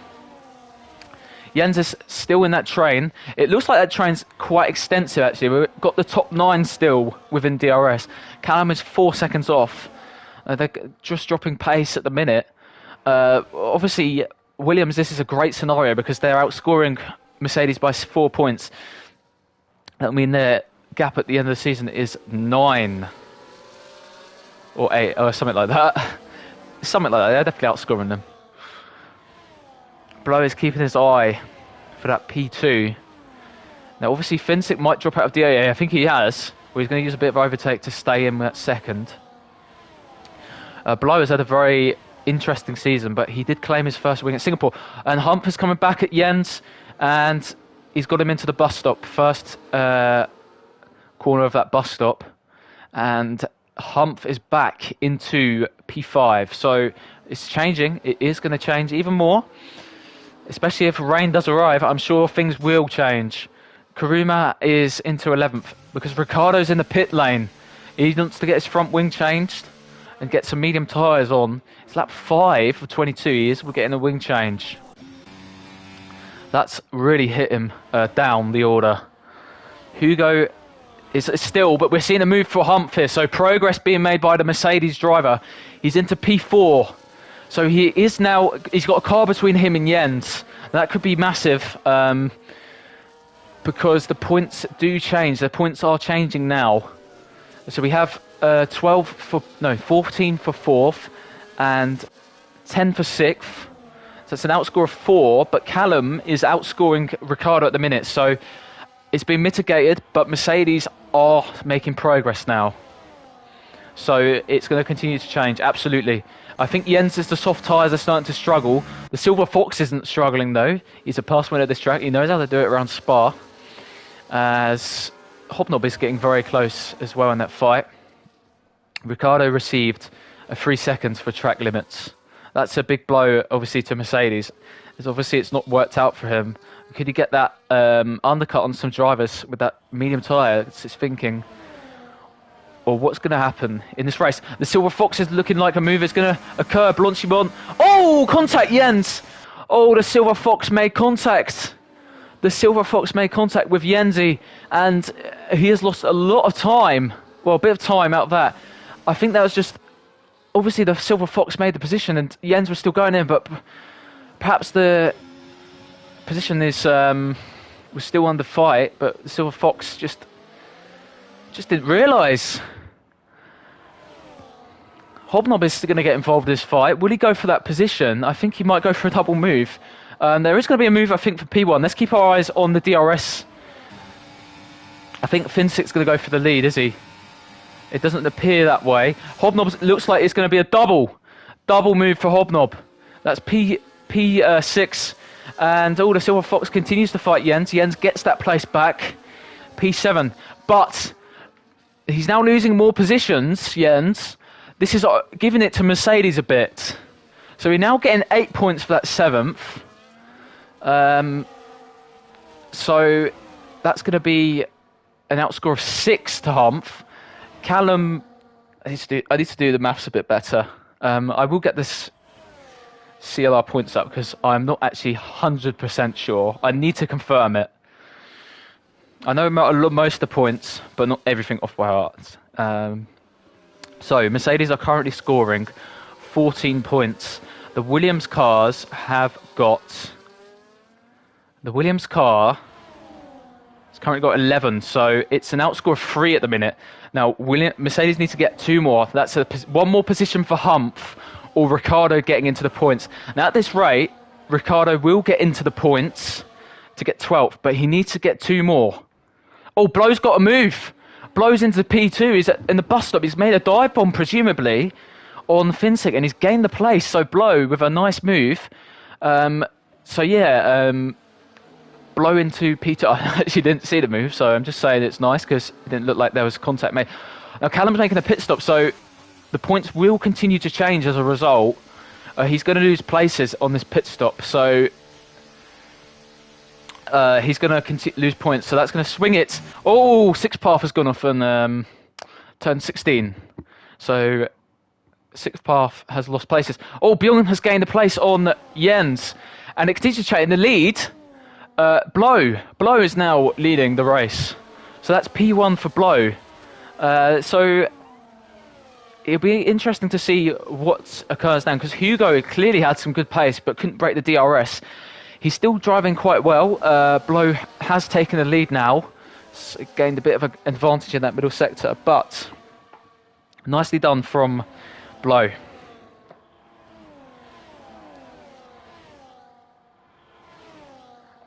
Jens is still in that train. It looks like that train's quite extensive, actually. We've got the top 9 still within DRS. Callum is 4 seconds off. They're just dropping pace at the minute. Obviously, Williams, this is a great scenario because they're outscoring Mercedes by 4 points. That means their gap at the end of the season is 9 or 8 or something like that. Something like that. They're definitely outscoring them. Blow is keeping his eye for that P2. Now, obviously, Finsick might drop out of DAA. I think he has. Or he's going to use a bit of overtake to stay in that second. Blow has had a very interesting season, but he did claim his first win at Singapore. And Hump is coming back at Jens, and he's got him into the bus stop. First corner of that bus stop. And Humph is back into P5. So it's changing. It is going to change even more. Especially if rain does arrive, I'm sure things will change. Kuruma is into 11th because Ricciardo's in the pit lane. He wants to get his front wing changed and get some medium tyres on. It's lap 5 of 22 years. We're getting a wing change. That's really hit him down the order. Hugo is still, but we're seeing a move for Humph here. So progress being made by the Mercedes driver. He's into P4. So he is now, he's got a car between him and Jens. That could be massive because the points do change. The points are changing now. So we have 14 for 4th and 10 for 6th. So it's an outscore of 4, but Callum is outscoring Ricciardo at the minute. So it's been mitigated, but Mercedes are making progress now. So it's going to continue to change, absolutely. I think Jens is the soft tyres are starting to struggle. The Silver Fox isn't struggling though. He's a past winner at this track. He knows how to do it around Spa. As Hobnob is getting very close as well in that fight. Ricciardo received 3 seconds for track limits. That's a big blow, obviously, to Mercedes. As obviously it's not worked out for him. Could he get that undercut on some drivers with that medium tyre? It's his thinking. Or what's going to happen in this race? The Silver Fox is looking like a move is going to occur. Blanchimont. Oh, contact, Jens. Oh, the Silver Fox made contact. The Silver Fox made contact with Yenzi, and he has lost a lot of time. Well, a bit of time out of that. I think that was just... Obviously, the Silver Fox made the position, and Jens was still going in, but perhaps the position is was still under fight, but the Silver Fox just didn't realise. Hobnob is going to get involved in this fight. Will he go for that position? I think he might go for a double move. There is going to be a move, I think, for P1. Let's keep our eyes on the DRS. I think Finsick's going to go for the lead, is he? It doesn't appear that way. Hobnob looks like it's going to be a double move for Hobnob. That's P6. And the Silver Fox continues to fight Jens. Jens gets that place back. P7. But he's now losing more positions, Jens. This is giving it to Mercedes a bit. So we're now getting 8 points for that 7th. So that's going to be an outscore of 6 to Humph. Callum, I need to do the maths a bit better. I will get this CLR points up because I'm not actually 100% sure. I need to confirm it. I know most of the points, but not everything off by heart. So Mercedes are currently scoring 14 points. The Williams cars have got... The Williams car has currently got 11, so it's an outscore of 3 at the minute. Now, Mercedes needs to get 2 more. That's one more position for Humph or Ricciardo getting into the points. Now, at this rate, Ricciardo will get into the points to get 12th, but he needs to get 2 more. Oh, Blow's got a move. Blow's into P2. He's in the bus stop. He's made a dive bomb, presumably, on Finsick, and he's gained the place. So Blow with a nice move. Blow into P2. I actually didn't see the move, so I'm just saying it's nice because it didn't look like there was contact made. Now, Callum's making a pit stop, so the points will continue to change as a result. He's going to lose places on this pit stop, so he's going to lose points, so that's going to swing it. Oh, 6th path has gone off on turn 16. So 6th path has lost places. Oh, Bjorn has gained a place on Jens. And it continues to change in the lead. Blow is now leading the race. So that's P1 for Blow. So it'll be interesting to see what occurs now, because Hugo clearly had some good pace but couldn't break the DRS. He's still driving quite well. Blow has taken the lead now, so gained a bit of an advantage in that middle sector, but nicely done from Blow.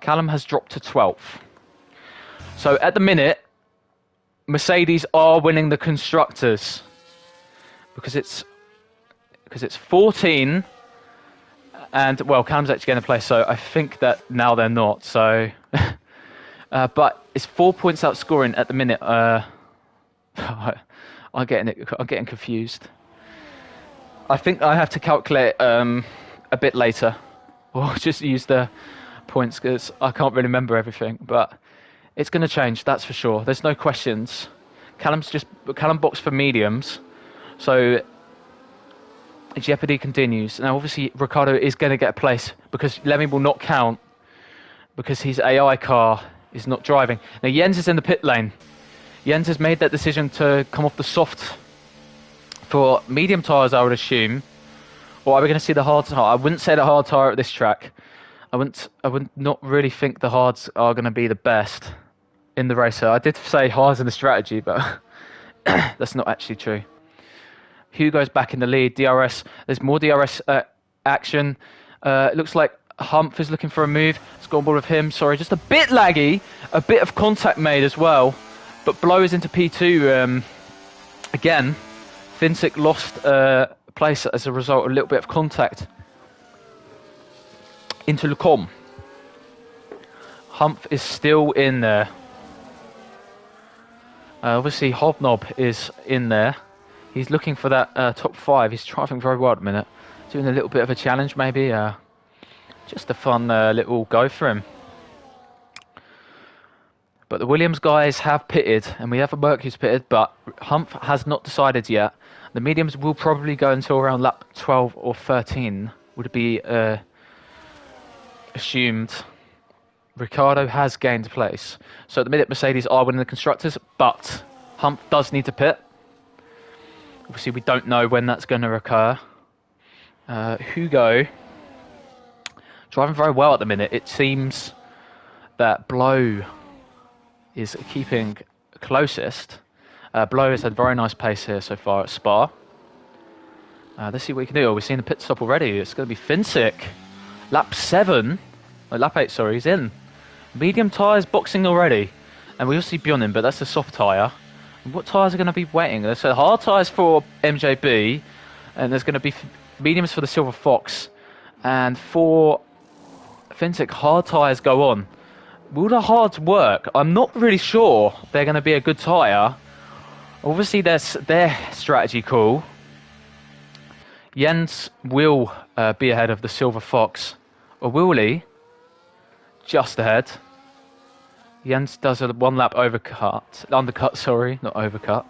Callum has dropped to 12th. So at the minute, Mercedes are winning the constructors because it's 14, and well, Callum's actually going to play. So I think that now they're not. So, but it's 4 points outscoring at the minute. I I'm getting confused. I think I have to calculate a bit later, or just use the points because I can't really remember everything. But it's going to change, that's for sure. There's no questions. Callum boxed for mediums, so jeopardy continues. Now, obviously, Ricardo is going to get a place because Lemmy will not count because his AI car is not driving. Now, Jens is in the pit lane. Jens has made that decision to come off the soft for medium tyres, I would assume. Or are we going to see the hard tyre? I wouldn't say the hard tyre at this track. I would not really think the hards are going to be the best in the racer. I did say hards in the strategy, but that's not actually true. Hugo's back in the lead. DRS. There's more DRS action. It looks like Humph is looking for a move. Let's go on board with him. Sorry, just a bit laggy. A bit of contact made as well. But Blow is into P2 again. Finsick lost place as a result of a little bit of contact into Lecom. Humph is still in there. Obviously, Hobnob is in there. He's looking for that top 5. He's driving very well at the minute. Doing a little bit of a challenge, maybe. Just a fun little go for him. But the Williams guys have pitted, and we have a Merc who's pitted, but Humph has not decided yet. The mediums will probably go until around lap 12 or 13, would be assumed. Ricardo has gained place. So at the minute, Mercedes are winning the Constructors, but Humph does need to pit. Obviously, we don't know when that's going to occur. Hugo, driving very well at the minute. It seems that Blow is keeping closest. Blow has had very nice pace here so far at Spa. Let's see what we can do. We've seen the pit stop already. It's going to be Finsick. Lap 7. Oh, lap 8, sorry. He's in. Medium tyres boxing already. And we will see beyond him, but that's a soft tyre. What tyres are going to be waiting? There's hard tyres for MJB. And there's going to be mediums for the Silver Fox. And for Finsick, hard tyres go on. Will the hards work? I'm not really sure they're going to be a good tyre. Obviously, there's their strategy call. Jens will be ahead of the Silver Fox. Or will he? Just ahead. Jens does a one-lap undercut, sorry, not overcut.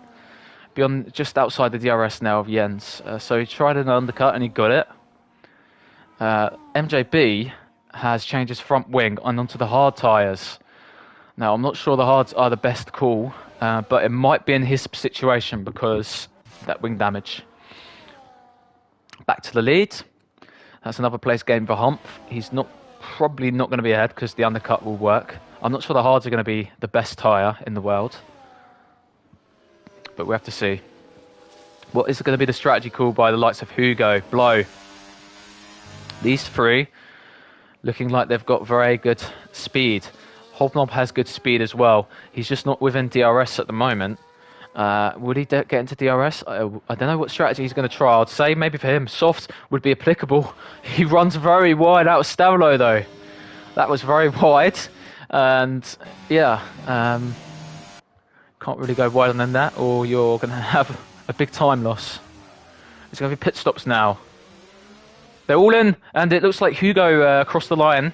Beyond, just outside the DRS now of Jens. So he tried an undercut and he got it. MJB has changed his front wing and onto the hard tyres. Now, I'm not sure the hards are the best call, but it might be in his situation because that wing damage. Back to the lead. That's another place game for Humph. He's probably not going to be ahead because the undercut will work. I'm not sure the hards are going to be the best tyre in the world, but we have to see. What is going to be the strategy call by the likes of Hugo, Blow? These three looking like they've got very good speed. Hobnob has good speed as well. He's just not within DRS at the moment. Would he get into DRS? I don't know what strategy he's going to try. I'd say maybe for him, soft would be applicable. He runs very wide out of Stavlo though. That was very wide. And yeah, can't really go wider than that or you're going to have a big time loss. It's going to be pit stops now. They're all in, and it looks like Hugo crossed the line.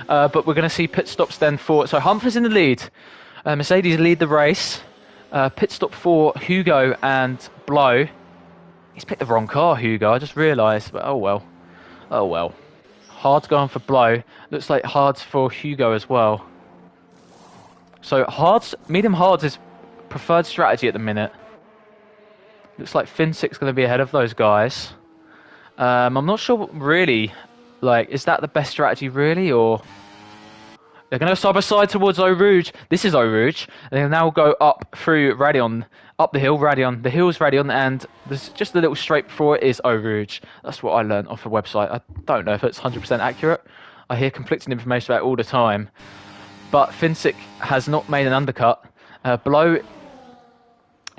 But we're going to see pit stops then for... So Humph is in the lead. Mercedes lead the race. Pit stop for Hugo and Blow. He's picked the wrong car, Hugo. I just realised. But oh well. Oh well. Hard's going for Blow. Looks like hard's for Hugo as well. So medium hards is preferred strategy at the minute. Looks like Finsick's going to be ahead of those guys. I'm not sure really, like, is that the best strategy really, or they're going to go side by side towards Eau Rouge. This is Eau Rouge. They'll now go up through Radion, up the hill, Radion. The hill's Radion, and there's just a little straight before it is Eau Rouge. That's what I learned off the website. I don't know if it's 100% accurate. I hear conflicting information about it all the time. But Finsick has not made an undercut. Below,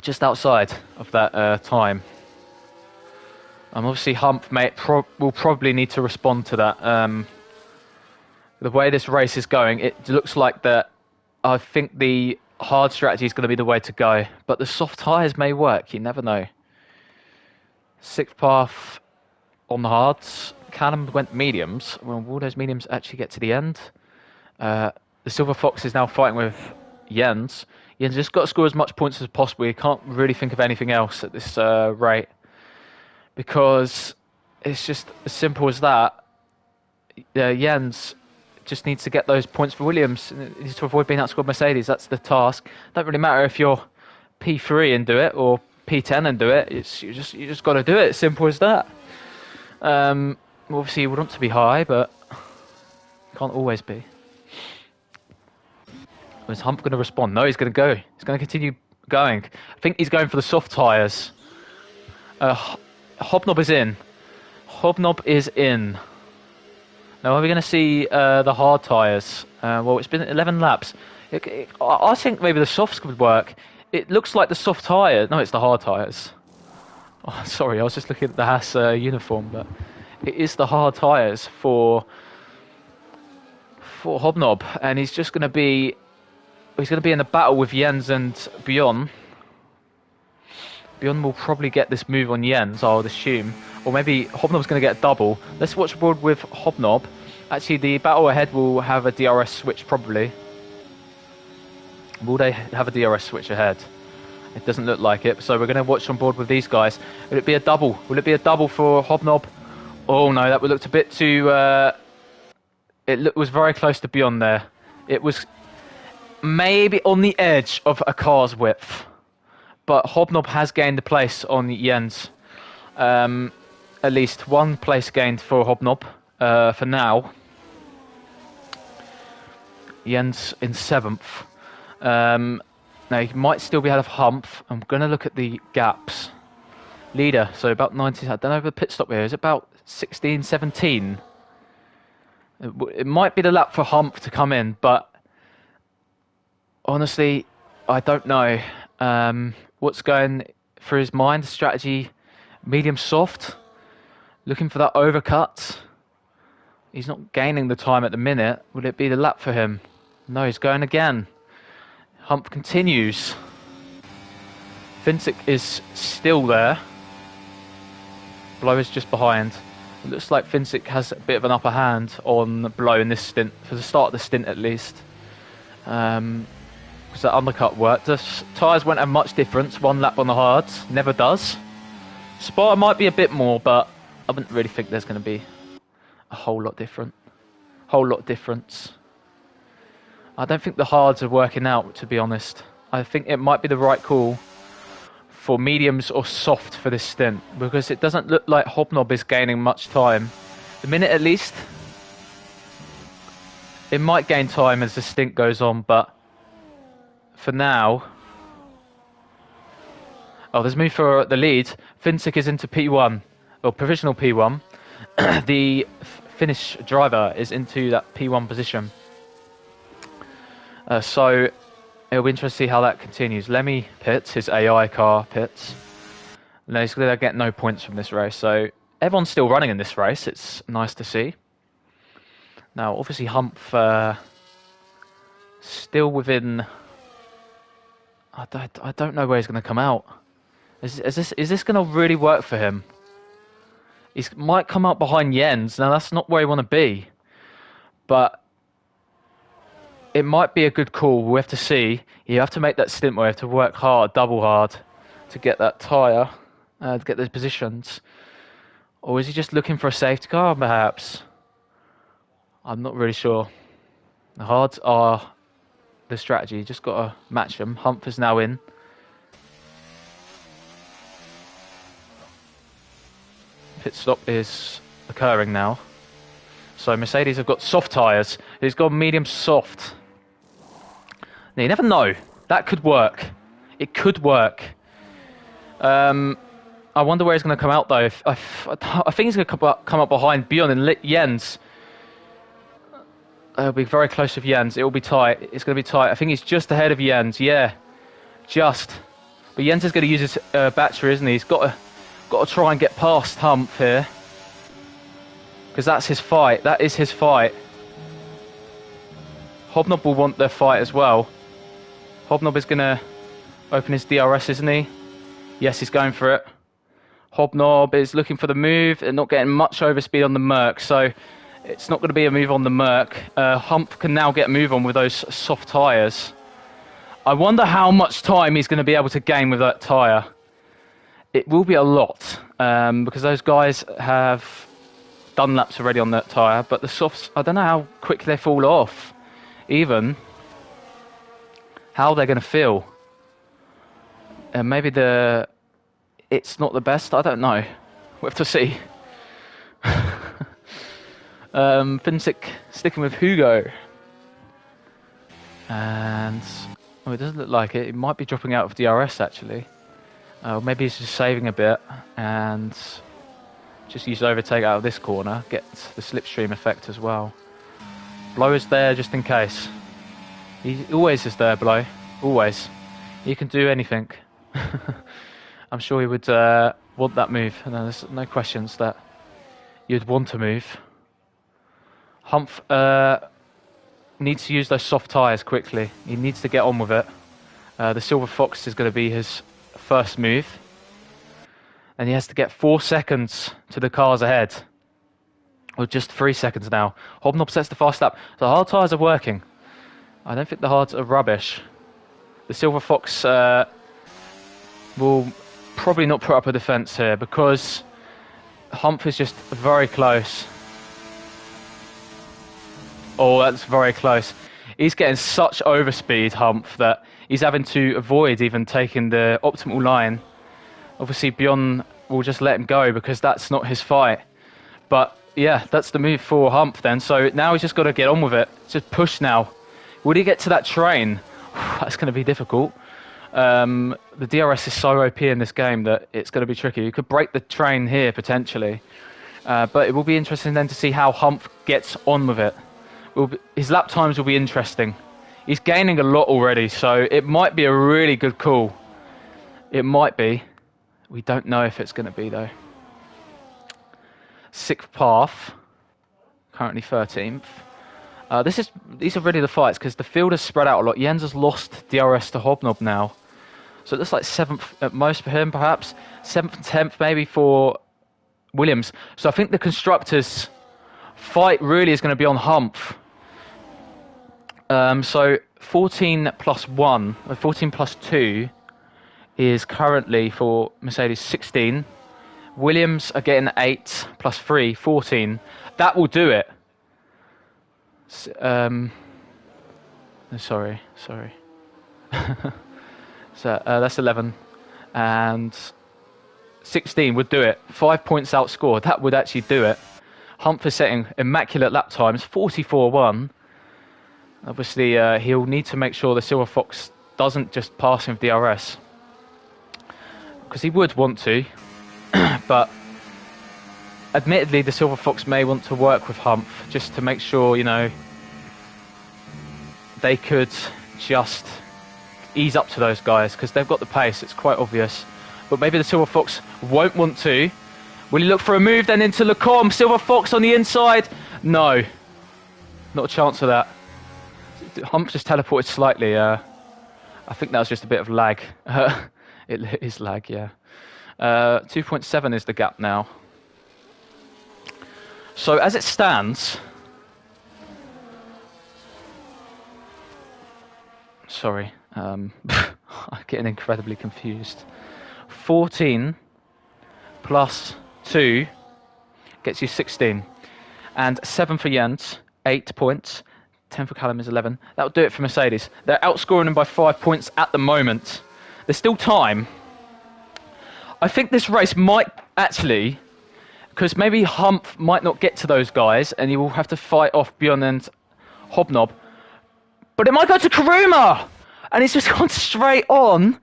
just outside of that time. Obviously, Humph will probably need to respond to that. The way this race is going, it looks like that. I think the hard strategy is going to be the way to go. But the soft tyres may work. You never know. Sixth path on the hards. Callum went mediums. Well, will those mediums actually get to the end? The Silver Fox is now fighting with Jens. Jens just got to score as much points as possible. He can't really think of anything else at this rate. Because it's just as simple as that. Jens just needs to get those points for Williams. He needs to avoid being outscored Mercedes. That's the task. Don't really matter if you're P3 and do it or P10 and do it. You just got to do it. Simple as that. Obviously, you want to be high, but can't always be. Is Hump going to respond? No, he's going to go. He's going to continue going. I think he's going for the soft tyres. Hobnob is in. Hobnob is in. Now, are we going to see the hard tyres? Well, it's been 11 laps. I think maybe the softs could work. It looks like the soft tyre. No, it's the hard tyres. Oh, sorry, I was just looking at the Haas uniform, but it is the hard tyres for Hobnob, and he's just going to be. He's going to be in a battle with Jens and Bjorn. Bjorn will probably get this move on Jens, I would assume. Or maybe Hobnob's going to get a double. Let's watch aboard with Hobnob. Actually, the battle ahead will have a DRS switch, probably. Will they have a DRS switch ahead? It doesn't look like it. So we're going to watch on board with these guys. Will it be a double? Will it be a double for Hobnob? Oh, no, that looked a bit too... It was very close to Bjorn there. It was maybe on the edge of a car's width. But Hobnob has gained a place on Jens. At least one place gained for Hobnob for now. Jens in 7th. Now, he might still be ahead of Hump. I'm going to look at the gaps. Leader, so about 19. I don't know the pit stop here. Is it about 16, 17? It might be the lap for Hump to come in, but honestly, I don't know what's going through his mind. Strategy, medium soft, looking for that overcut. He's not gaining the time at the minute. Will it be the lap for him? No, he's going again. Hump continues. Finsick is still there. Blow is just behind. It looks like Finsick has a bit of an upper hand on Blow in this stint, for the start of the stint at least. Because that undercut worked. The tyres won't have much difference. One lap on the hards. Never does. Spa might be a bit more, but I wouldn't really think there's going to be a whole lot different. Difference. I don't think the hards are working out, to be honest. I think it might be the right call for mediums or soft for this stint, because it doesn't look like Hobnob is gaining much time. The minute at least. It might gain time as the stint goes on, but for now... Oh, there's a move for the lead. Finsick is into P1, or provisional P1. The Finnish driver is into that P1 position. So it'll be interesting to see how that continues. Lemmy pits, his AI car pits. No, he's going to get no points from this race. So everyone's still running in this race. It's nice to see. Now, obviously, Hump still within... I don't know where he's going to come out. Is this going to really work for him? He might come out behind Jens. Now, that's not where you want to be. But it might be a good call. We'll have to see. You have to make that stint where you have to work hard, double hard, to get that tyre, to get those positions. Or is he just looking for a safety car, perhaps? I'm not really sure. The hards are the strategy. You just got to match them. Hump is now in. Pit stop is occurring now. So Mercedes have got soft tyres. He's got medium soft. Now, you never know. That could work. It could work. I wonder where he's going to come out though. I think he's going to come up behind Bjorn and Jens. It'll be very close with Jens. It will be tight. It's going to be tight. I think he's just ahead of Jens. Yeah, just. But Jens is going to use his battery, isn't he? He's got to try and get past Hump here, because that's his fight. That is his fight. Hobnob will want their fight as well. Hobnob is going to open his DRS, isn't he? Yes, he's going for it. Hobnob is looking for the move and not getting much overspeed on the Merc, so it's not going to be a move on the Merc. Hump can now get a move on with those soft tyres. I wonder how much time he's going to be able to gain with that tyre. It will be a lot, because those guys have done laps already on that tyre, but the softs, I don't know how quick they fall off, even. How they're going to feel. Maybe it's not the best, I don't know. We'll have to see. Finsick sticking with Hugo. And it doesn't look like it. It might be dropping out of DRS actually. Maybe he's just saving a bit and just use overtake out of this corner. Get the slipstream effect as well. Blow is there just in case. He always is there, Blow. Always. He can do anything. I'm sure he would want that move. No, there's no questions that you'd want to move. Humph needs to use those soft tyres quickly. He needs to get on with it. The Silver Fox is going to be his first move. And he has to get 4 seconds to the cars ahead. Or just 3 seconds now. Hobnob sets the fast lap. The hard tyres are working. I don't think the hards are rubbish. The Silver Fox will probably not put up a defence here because Humph is just very close. Oh, that's very close. He's getting such overspeed, Humph, that he's having to avoid even taking the optimal line. Obviously, Beyond will just let him go because that's not his fight. But yeah, that's the move for Humph then. So now he's just got to get on with it. Just push now. Would he get to that train? That's going to be difficult. The DRS is so OP in this game that it's going to be tricky. You could break the train here potentially. But it will be interesting then to see how Humph gets on with it. His lap times will be interesting. He's gaining a lot already, so it might be a really good call. It might be. We don't know if it's going to be, though. 6th path. Currently 13th. These are really the fights, because the field has spread out a lot. Jens has lost DRS to Hobnob now. So it looks like 7th at most for him, perhaps. 7th and 10th maybe for Williams. So I think the Constructors' fight really is going to be on Humph. So 14 plus 1, or 14 plus 2 is currently for Mercedes 16. Williams are getting 8 plus 3, 14. That will do it. Sorry. So that's 11. And 16 would do it. 5 points outscored. That would actually do it. Humph is setting immaculate lap times, 44.1. Obviously, he'll need to make sure the Silver Fox doesn't just pass him with DRS. Because he would want to. But admittedly, the Silver Fox may want to work with Humph just to make sure, you know, they could just ease up to those guys because they've got the pace. It's quite obvious. But maybe the Silver Fox won't want to. Will he look for a move then into Lecombe? Silver Fox on the inside? No. Not a chance of that. Humph just teleported slightly. I think that was just a bit of lag. It is lag, yeah. 2.7 is the gap now. So as it stands... Sorry. I'm getting incredibly confused. 14 plus 2 gets you 16. And 7 for Jens, 8 points. 10 for Callum is 11. That'll do it for Mercedes. They're outscoring them by 5 points at the moment. There's still time. I think this race might actually, because maybe Humph might not get to those guys and he will have to fight off Bjorn and Hobnob. But it might go to Karuma! And he's just gone straight on.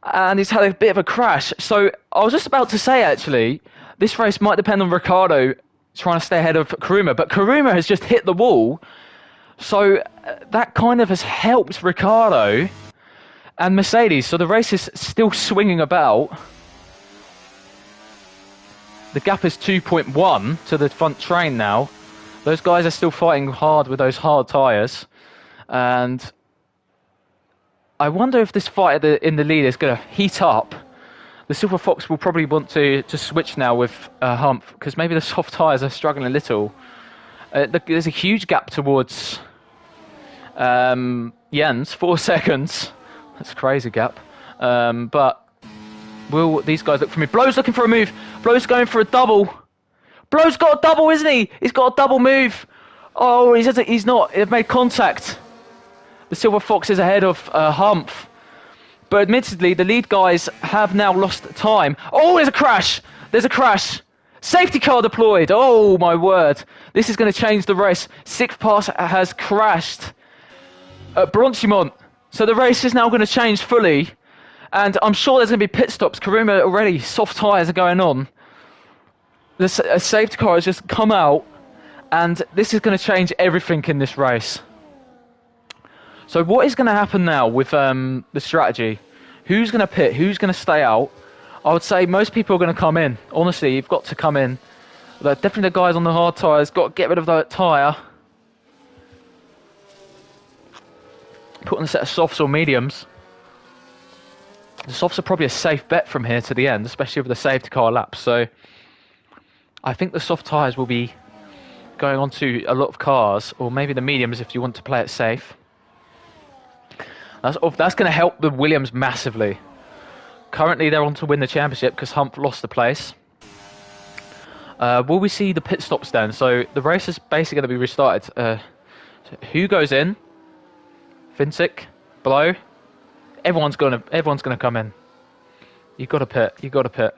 And he's had a bit of a crash. So I was just about to say, actually, this race might depend on Ricciardo trying to stay ahead of Karuma. But Karuma has just hit the wall. So that kind of has helped Ricciardo and Mercedes. So the race is still swinging about. The gap is 2.1 to the front train now. Those guys are still fighting hard with those hard tyres. And I wonder if this fight in the lead is going to heat up. The Silver Fox will probably want to switch now with Hump, because maybe the soft tyres are struggling a little. There's a huge gap towards Jens, 4 seconds. That's a crazy gap. But will these guys look for me? Blow's looking for a move. Blow's going for a double. Blow's got a double, isn't he? He's got a double move. Oh, he's not. They've made contact. The Silver Fox is ahead of Hump. But admittedly, the lead guys have now lost time. Oh, there's a crash. There's a crash. Safety car deployed. Oh, my word. This is going to change the race. Sixth pass has crashed at Bronchimont. So the race is now going to change fully. And I'm sure there's going to be pit stops. Karuma already, soft tyres are going on. A safety car has just come out. And this is going to change everything in this race. So what is going to happen now with the strategy? Who's going to pit? Who's going to stay out? I would say most people are going to come in. Honestly, you've got to come in. Definitely the guys on the hard tyres, got to get rid of that tyre. Put on a set of softs or mediums. The softs are probably a safe bet from here to the end, especially with the safety car laps. So I think the soft tyres will be going on to a lot of cars, or maybe the mediums if you want to play it safe. That's going to help the Williams massively. Currently, they're on to win the championship because Hump lost the place. Will we see the pit stops then? So the race is basically going to be restarted. So who goes in? Vincic, Blow. Everyone's gonna come in. You've got to pit. You've got to pit.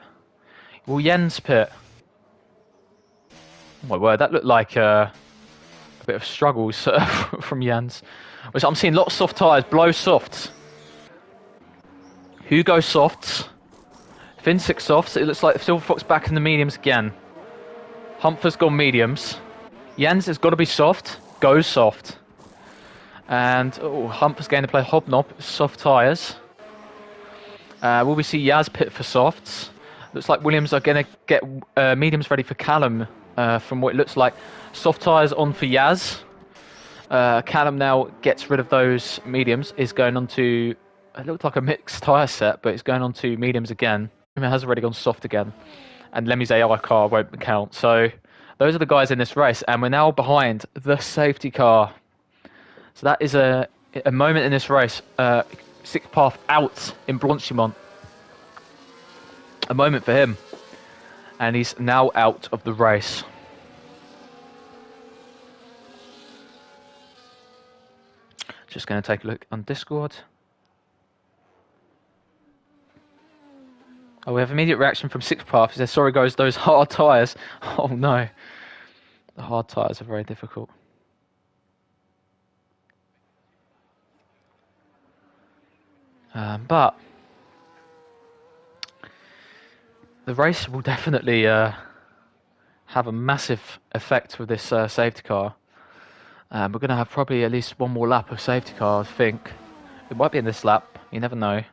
Will Jens pit? Oh my word, that looked like a bit of struggles from Jens. Which I'm seeing lots of soft tyres. Blow softs. Who goes softs? Vincic softs. It looks like the Silver Fox back in the mediums again. Humphrey's gone mediums. Jens has got to be soft. Goes soft. And Humphrey's going to play Hobnob. Soft tyres. Will we see Yaz pit for softs? Looks like Williams are going to get mediums ready for Callum. From what it looks like. Soft tyres on for Yaz. Callum now gets rid of those mediums. Is going on to... It looked like a mixed tyre set, but it's going on to mediums again. It has already gone soft again. And Lemmy's AI car won't count. So those are the guys in this race. And we're now behind the safety car. So that is a moment in this race. Sixth path out in Blanchimont. A moment for him. And he's now out of the race. Just going to take a look on Discord. Oh, we have immediate reaction from Sixth Path. He says, sorry guys, those hard tyres. Oh no. The hard tyres are very difficult. But the race will definitely have a massive effect with this safety car. We're going to have probably at least one more lap of safety car, I think. It might be in this lap, you never know.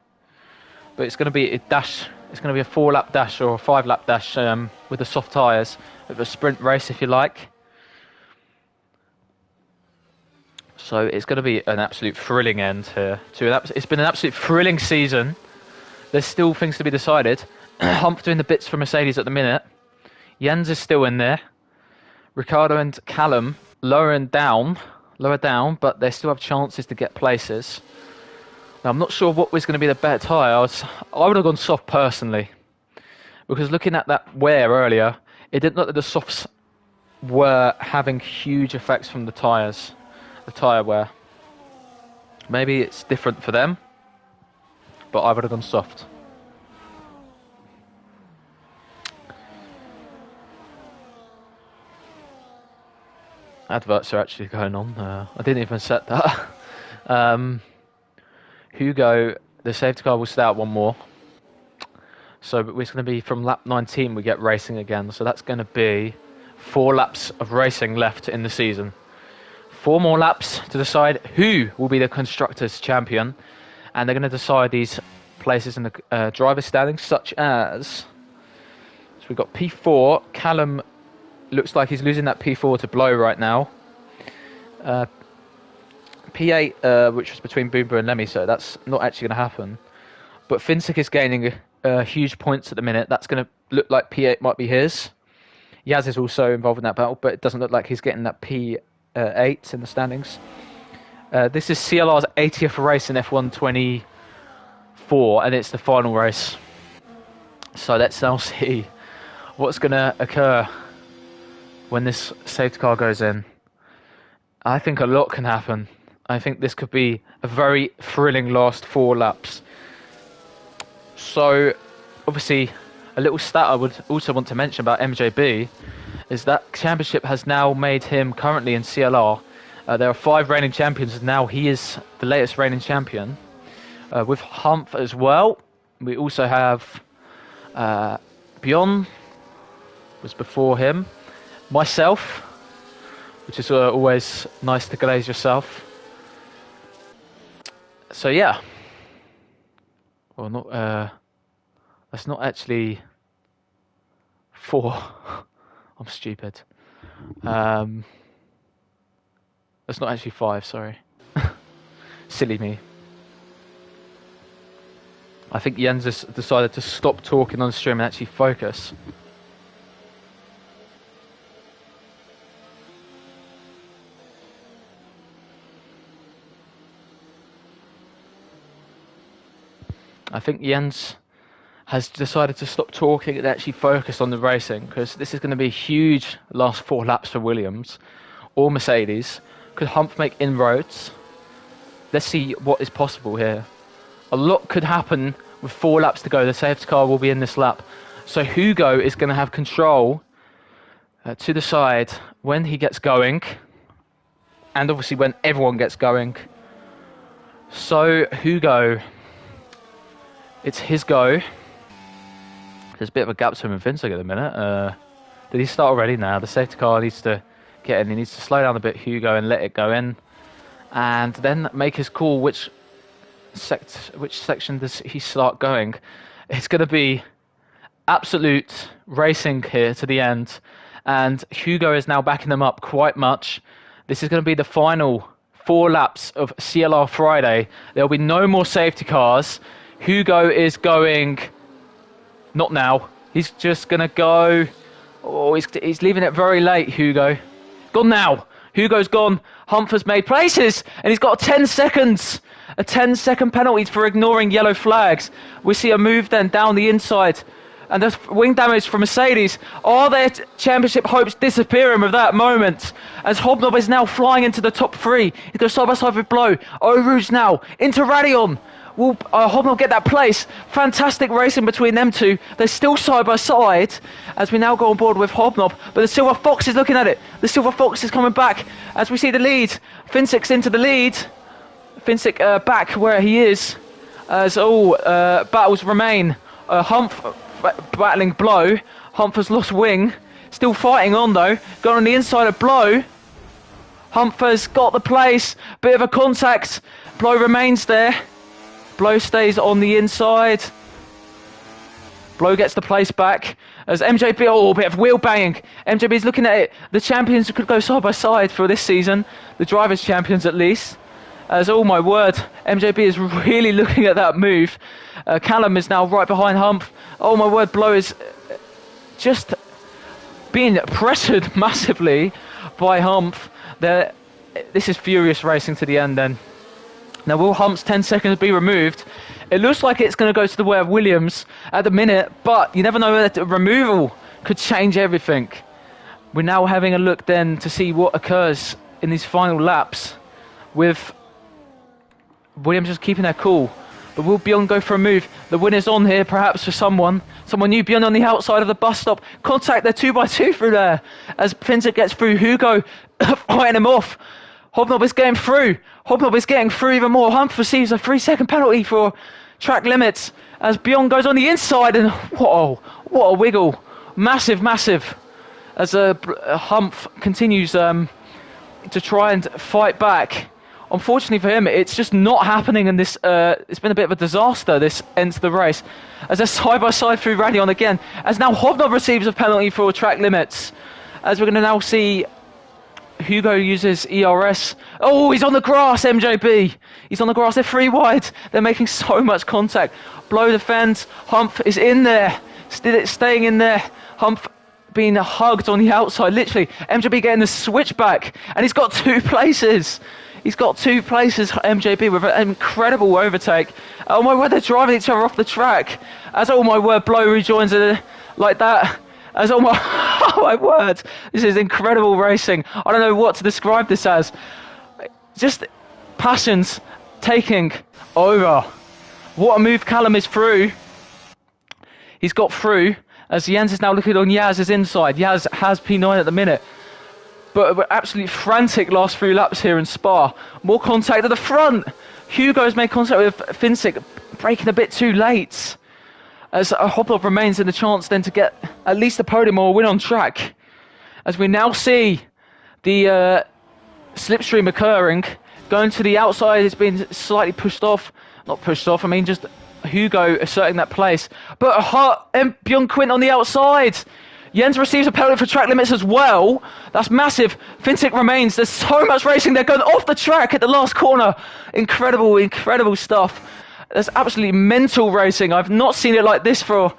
But it's going to be a dash. It's going to be a 4-lap dash or a 5-lap dash with the soft tyres. With a sprint race, if you like. So it's going to be an absolute thrilling end here. It's been an absolute thrilling season. There's still things to be decided. Hump doing the bits for Mercedes at the minute. Jens is still in there. Ricardo and Callum lower down, but they still have chances to get places. Now, I'm not sure what was going to be the better tyre. I would have gone soft personally. Because looking at that wear earlier, it didn't look that the softs were having huge effects from the tyres. The tyre wear. Maybe it's different for them. But I would have gone soft. Adverts are actually going on. I didn't even set that. Hugo, the safety car will stay out one more. So it's going to be from lap 19 we get racing again. So that's going to be 4 laps of racing left in the season. 4 more laps to decide who will be the Constructors' Champion. And they're going to decide these places in the driver standings, such as... So we've got P4. Callum looks like he's losing that P4 to Blow right now. P8, which was between Boomer and Lemmy, so that's not actually going to happen. But Finsick is gaining huge points at the minute. That's going to look like P8 might be his. Yaz is also involved in that battle, but it doesn't look like he's getting that P8 in the standings. This is CLR's 80th race in F1 24, and it's the final race. So let's now see what's going to occur when this safety car goes in. I think a lot can happen. I think this could be a very thrilling last 4 laps. So, obviously, a little stat I would also want to mention about MJB is that championship has now made him currently in CLR. There are 5 reigning champions, and now he is the latest reigning champion. With Humph as well, we also have Bjorn was before him. Myself, which is always nice to glaze yourself. So yeah. Well, not. That's not actually 4. I'm stupid. That's not actually 5. Sorry. Silly me. I think Jens has decided to stop talking on stream and actually focus. I think Jens has decided to stop talking and actually focus on the racing, because this is going to be a huge last 4 laps for Williams or Mercedes. Could Humph make inroads? Let's see what is possible here. A lot could happen with 4 laps to go. The safety car will be in this lap. So Hugo is going to have control to the side when he gets going, and obviously when everyone gets going. So Hugo, it's his go. There's a bit of a gap to him and Finsick at the minute. Did he start already? Now the safety car needs to get in. He needs to slow down a bit, Hugo, and let it go in, and then make his call. Which section does he start going? It's going to be absolute racing here to the end, and Hugo is now backing them up quite much. This is going to be the final 4 laps of CLR Friday. There will be no more safety cars. Hugo is going. Not now. He's just going to go. Oh, he's leaving it very late, Hugo. Gone now. Hugo's gone. Humph has made places, and he's got 10 seconds. A 10-second penalty for ignoring yellow flags. We see a move then down the inside, and there's wing damage from Mercedes. Are their championship hopes disappearing with that moment? As Hobnob is now flying into the top 3. He goes side by side with Blow. Eau Rouge now into Radion. Will Hobnob get that place? Fantastic racing between them two. They're still side by side as we now go on board with Hobnob. But the Silver Fox is looking at it. The Silver Fox is coming back as we see the lead. Finsick's into the lead. Finsick back where he is as all battles remain. Humph battling Blow. Humph has lost wing. Still fighting on though. Going on the inside of Blow. Humph has got the place. Bit of a contact. Blow remains there. Blow stays on the inside. Blow gets the place back as MJB, oh, a bit of wheel banging. MJB's looking at it. The champions could go side by side for this season. The drivers' champions at least. As, oh my word, MJB is really looking at that move. Callum is now right behind Humph. Oh my word, Blow is just being pressured massively by Humph. This is furious racing to the end then. Now, will Humph's 10 seconds be removed? It looks like it's going to go to the way of Williams at the minute, but you never know that the removal could change everything. We're now having a look then to see what occurs in these final laps with Williams just keeping their cool. But will Bjorn go for a move? The winner's on here, perhaps for someone new. Bjorn on the outside of the bus stop. Contact their 2x2 through there as Finsick gets through. Hugo fighting him off. Hobnob is getting through. Hobnob is getting through even more. Humph receives a 3-second penalty for track limits as Bjorn goes on the inside, and whoa, what a wiggle. Massive, massive. As Humph continues to try and fight back. Unfortunately for him, it's just not happening in this. It's been a bit of a disaster, this end to the race. As they're side by side through Radion again. As now Hobnob receives a penalty for track limits. As we're going to now see Hugo uses ERS. Oh, he's on the grass, MJB. He's on the grass. They're 3 wide. They're making so much contact. Blow defends. Humph is in there. Still staying in there. Humph being hugged on the outside. Literally, MJB getting the switchback. And he's got 2 places. He's got 2 places, MJB, with an incredible overtake. Oh my word, they're driving each other off the track. As oh my word, Blow rejoins it like that. As oh my, oh my word, this is incredible racing. I don't know what to describe this as. Just passions taking over. What a move Callum is through. He's got through, as Jens is now looking on Yaz's inside. Yaz has P9 at the minute. But we're absolutely frantic last 3 laps here in Spa. More contact at the front. Hugo's made contact with Finsick, braking a bit too late. As Hobnob remains in the chance then to get at least a podium or a win on track. As we now see the slipstream occurring. Going to the outside, it's been slightly pushed off. Not pushed off, I mean just Hugo asserting that place. But Bjorn Quint on the outside. Jens receives a penalty for track limits as well. That's massive. Finsick remains. There's so much racing. They're going off the track at the last corner. Incredible, incredible stuff. That's absolutely mental racing. I've not seen it like this for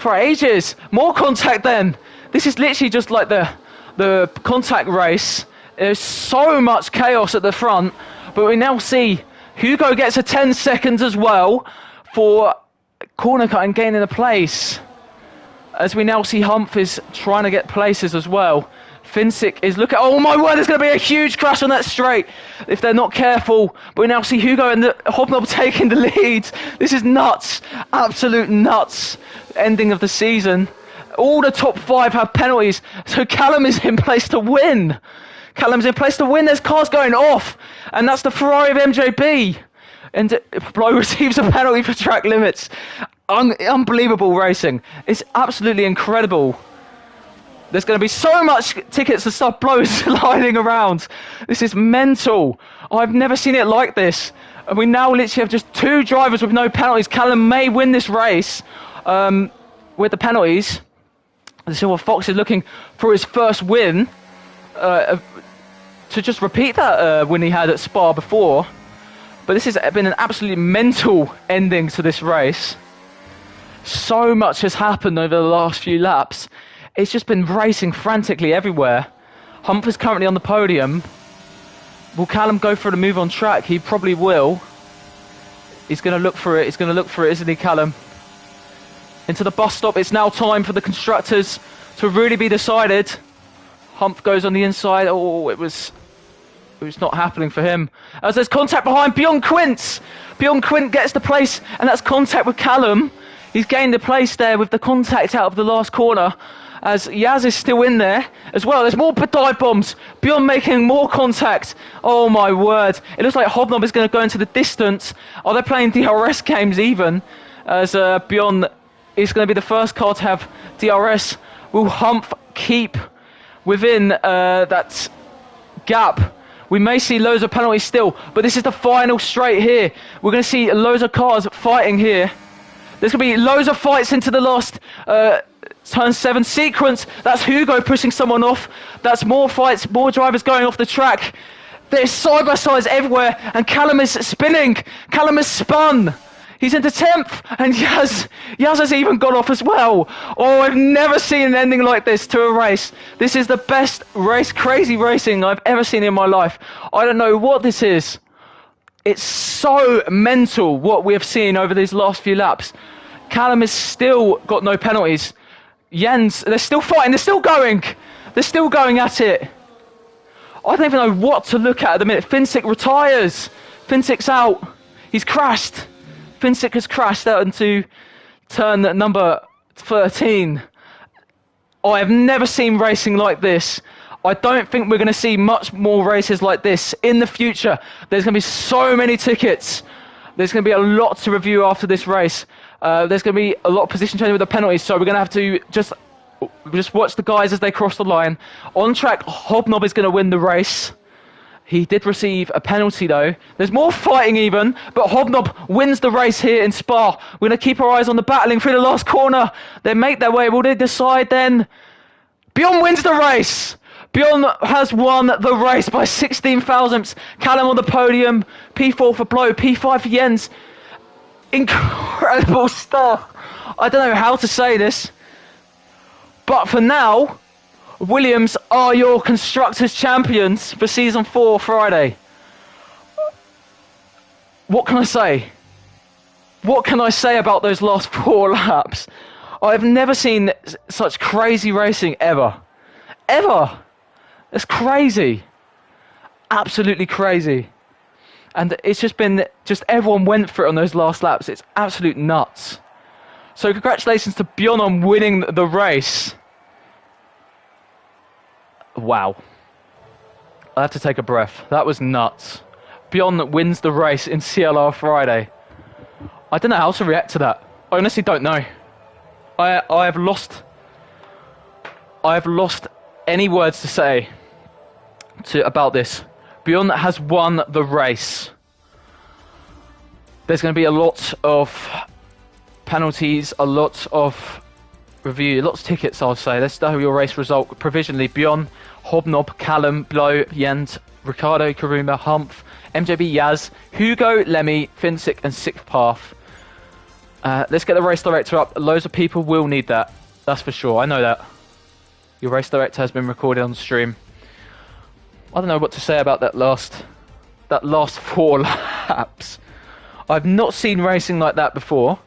ages. More contact then. This is literally just like the contact race. There's so much chaos at the front. But we now see Hugo gets a 10 seconds as well for corner cut and gaining a place. As we now see Humph is trying to get places as well. Finsick is looking... Oh my word, there's going to be a huge crash on that straight if they're not careful. But we now see Hugo and the Hobnob taking the lead. This is nuts. Absolute nuts. Ending of the season. All the top 5 have penalties. So Callum is in place to win. Callum's in place to win. There's cars going off. And that's the Ferrari of MJB. And Blow receives a penalty for track limits. Unbelievable racing. It's absolutely incredible. There's going to be so much tickets and stuff. Blow sliding around. This is mental. I've never seen it like this. And we now literally have just 2 drivers with no penalties. Callum may win this race with the penalties. The Silver Fox is looking for his first win to just repeat that win he had at Spa before. But this has been an absolutely mental ending to this race. So much has happened over the last few laps. It's just been racing frantically everywhere. Humph is currently on the podium. Will Callum go for the move on track? He probably will. He's going to look for it. He's going to look for it, isn't he, Callum? Into the bus stop. It's now time for the constructors to really be decided. Humph goes on the inside. Oh, it was not happening for him. As there's contact behind Bjorn Quint. Bjorn Quint gets the place, and that's contact with Callum. He's gained the place there with the contact out of the last corner. As Yaz is still in there as well. There's more dive bombs. Bjorn making more contact. Oh my word. It looks like Hobnob is going to go into the distance. Oh, they're playing DRS games even. As Bjorn is going to be the first car to have DRS. Will Humph keep within that gap? We may see loads of penalties still, but this is the final straight here. We're going to see loads of cars fighting here. There's going to be loads of fights into the last turn 7 sequence. That's Hugo pushing someone off. That's more fights, more drivers going off the track. There's side-by-sides everywhere, and Callum is spinning. Callum is spun. He's into 10th, and Yaz has even gone off as well. Oh, I've never seen an ending like this to a race. This is the best race, crazy racing I've ever seen in my life. I don't know what this is. It's so mental what we have seen over these last few laps. Callum has still got no penalties. Jens, they're still fighting, they're still going. They're still going at it. I don't even know what to look at the minute. Finsick retires. Finsick's out. He's crashed. Finsick has crashed out into turn number 13. I have never seen racing like this. I don't think we're going to see much more races like this in the future. There's going to be so many tickets. There's going to be a lot to review after this race. There's going to be a lot of position change with the penalties, so we're going to have to just watch the guys as they cross the line. On track, Hobnob is going to win the race. He did receive a penalty though. There's more fighting even, but Hobnob wins the race here in Spa. We're going to keep our eyes on the battling through the last corner. They make their way. Will they decide then? Bjorn wins the race. Bjorn has won the race by 16 thousandths. Callum on the podium. P4 for Blow. P5 for Jens. Incredible stuff. I don't know how to say this. But for now, Williams are your Constructors' Champions for Season 4 Friday. What can I say? What can I say about those last 4 laps? I've never seen such crazy racing ever. Ever! It's crazy. Absolutely crazy. And it's just been, everyone went for it on those last laps. It's absolute nuts. So congratulations to Bjorn on winning the race. Wow. I have to take a breath. That was nuts. Bjorn wins the race in CLR Friday. I don't know how to react to that. I honestly don't know. I have lost any words to say about this. Bjorn has won the race. There's going to be a lot of penalties, a lot of review, lots of tickets, I'll say. Let's know your race result provisionally. Bjorn, Hobnob, Callum, Blow, Jens, Ricardo, Karuma, Humph, MJB, Yaz, Hugo, Lemmy, Finsick and Sixth Path. Let's get the race director up. Loads of people will need that. That's for sure. I know that. Your race director has been recorded on stream. I don't know what to say about that last 4 laps. I've not seen racing like that before.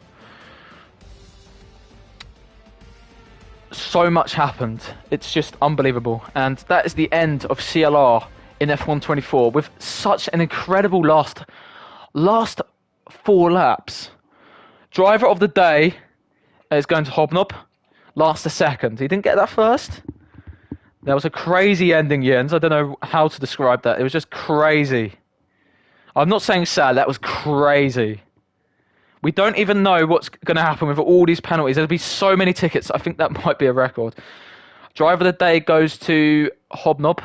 So much happened. It's just unbelievable. And that is the end of CLR in F124 with such an incredible last 4 laps. Driver of the day is going to Hobnob. Last a second. He didn't get that first. That was a crazy ending, Jens. I don't know how to describe that. It was just crazy. I'm not saying sad. That was crazy. We don't even know what's going to happen with all these penalties. There'll be so many tickets. I think that might be a record. Driver of the day goes to Hobnob.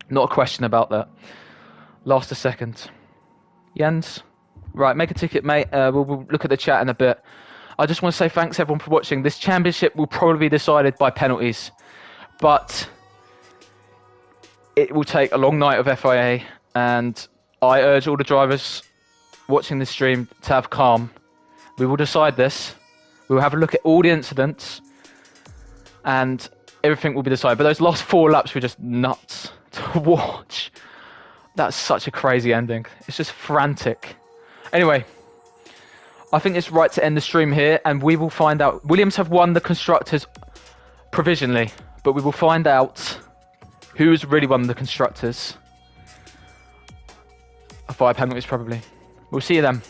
Not a question about that. Last a second. Jens. Right, make a ticket, mate. We'll look at the chat in a bit. I just want to say thanks, everyone, for watching. This championship will probably be decided by penalties. But it will take a long night of FIA. And I urge all the drivers watching this stream to have calm. We will decide this. We will have a look at all the incidents. And everything will be decided. But those last 4 laps were just nuts to watch. That's such a crazy ending. It's just frantic. Anyway, I think it's right to end the stream here, and we will find out. Williams have won the Constructors provisionally, but we will find out who's really won the Constructors. 5 penalties, probably. We'll see you then.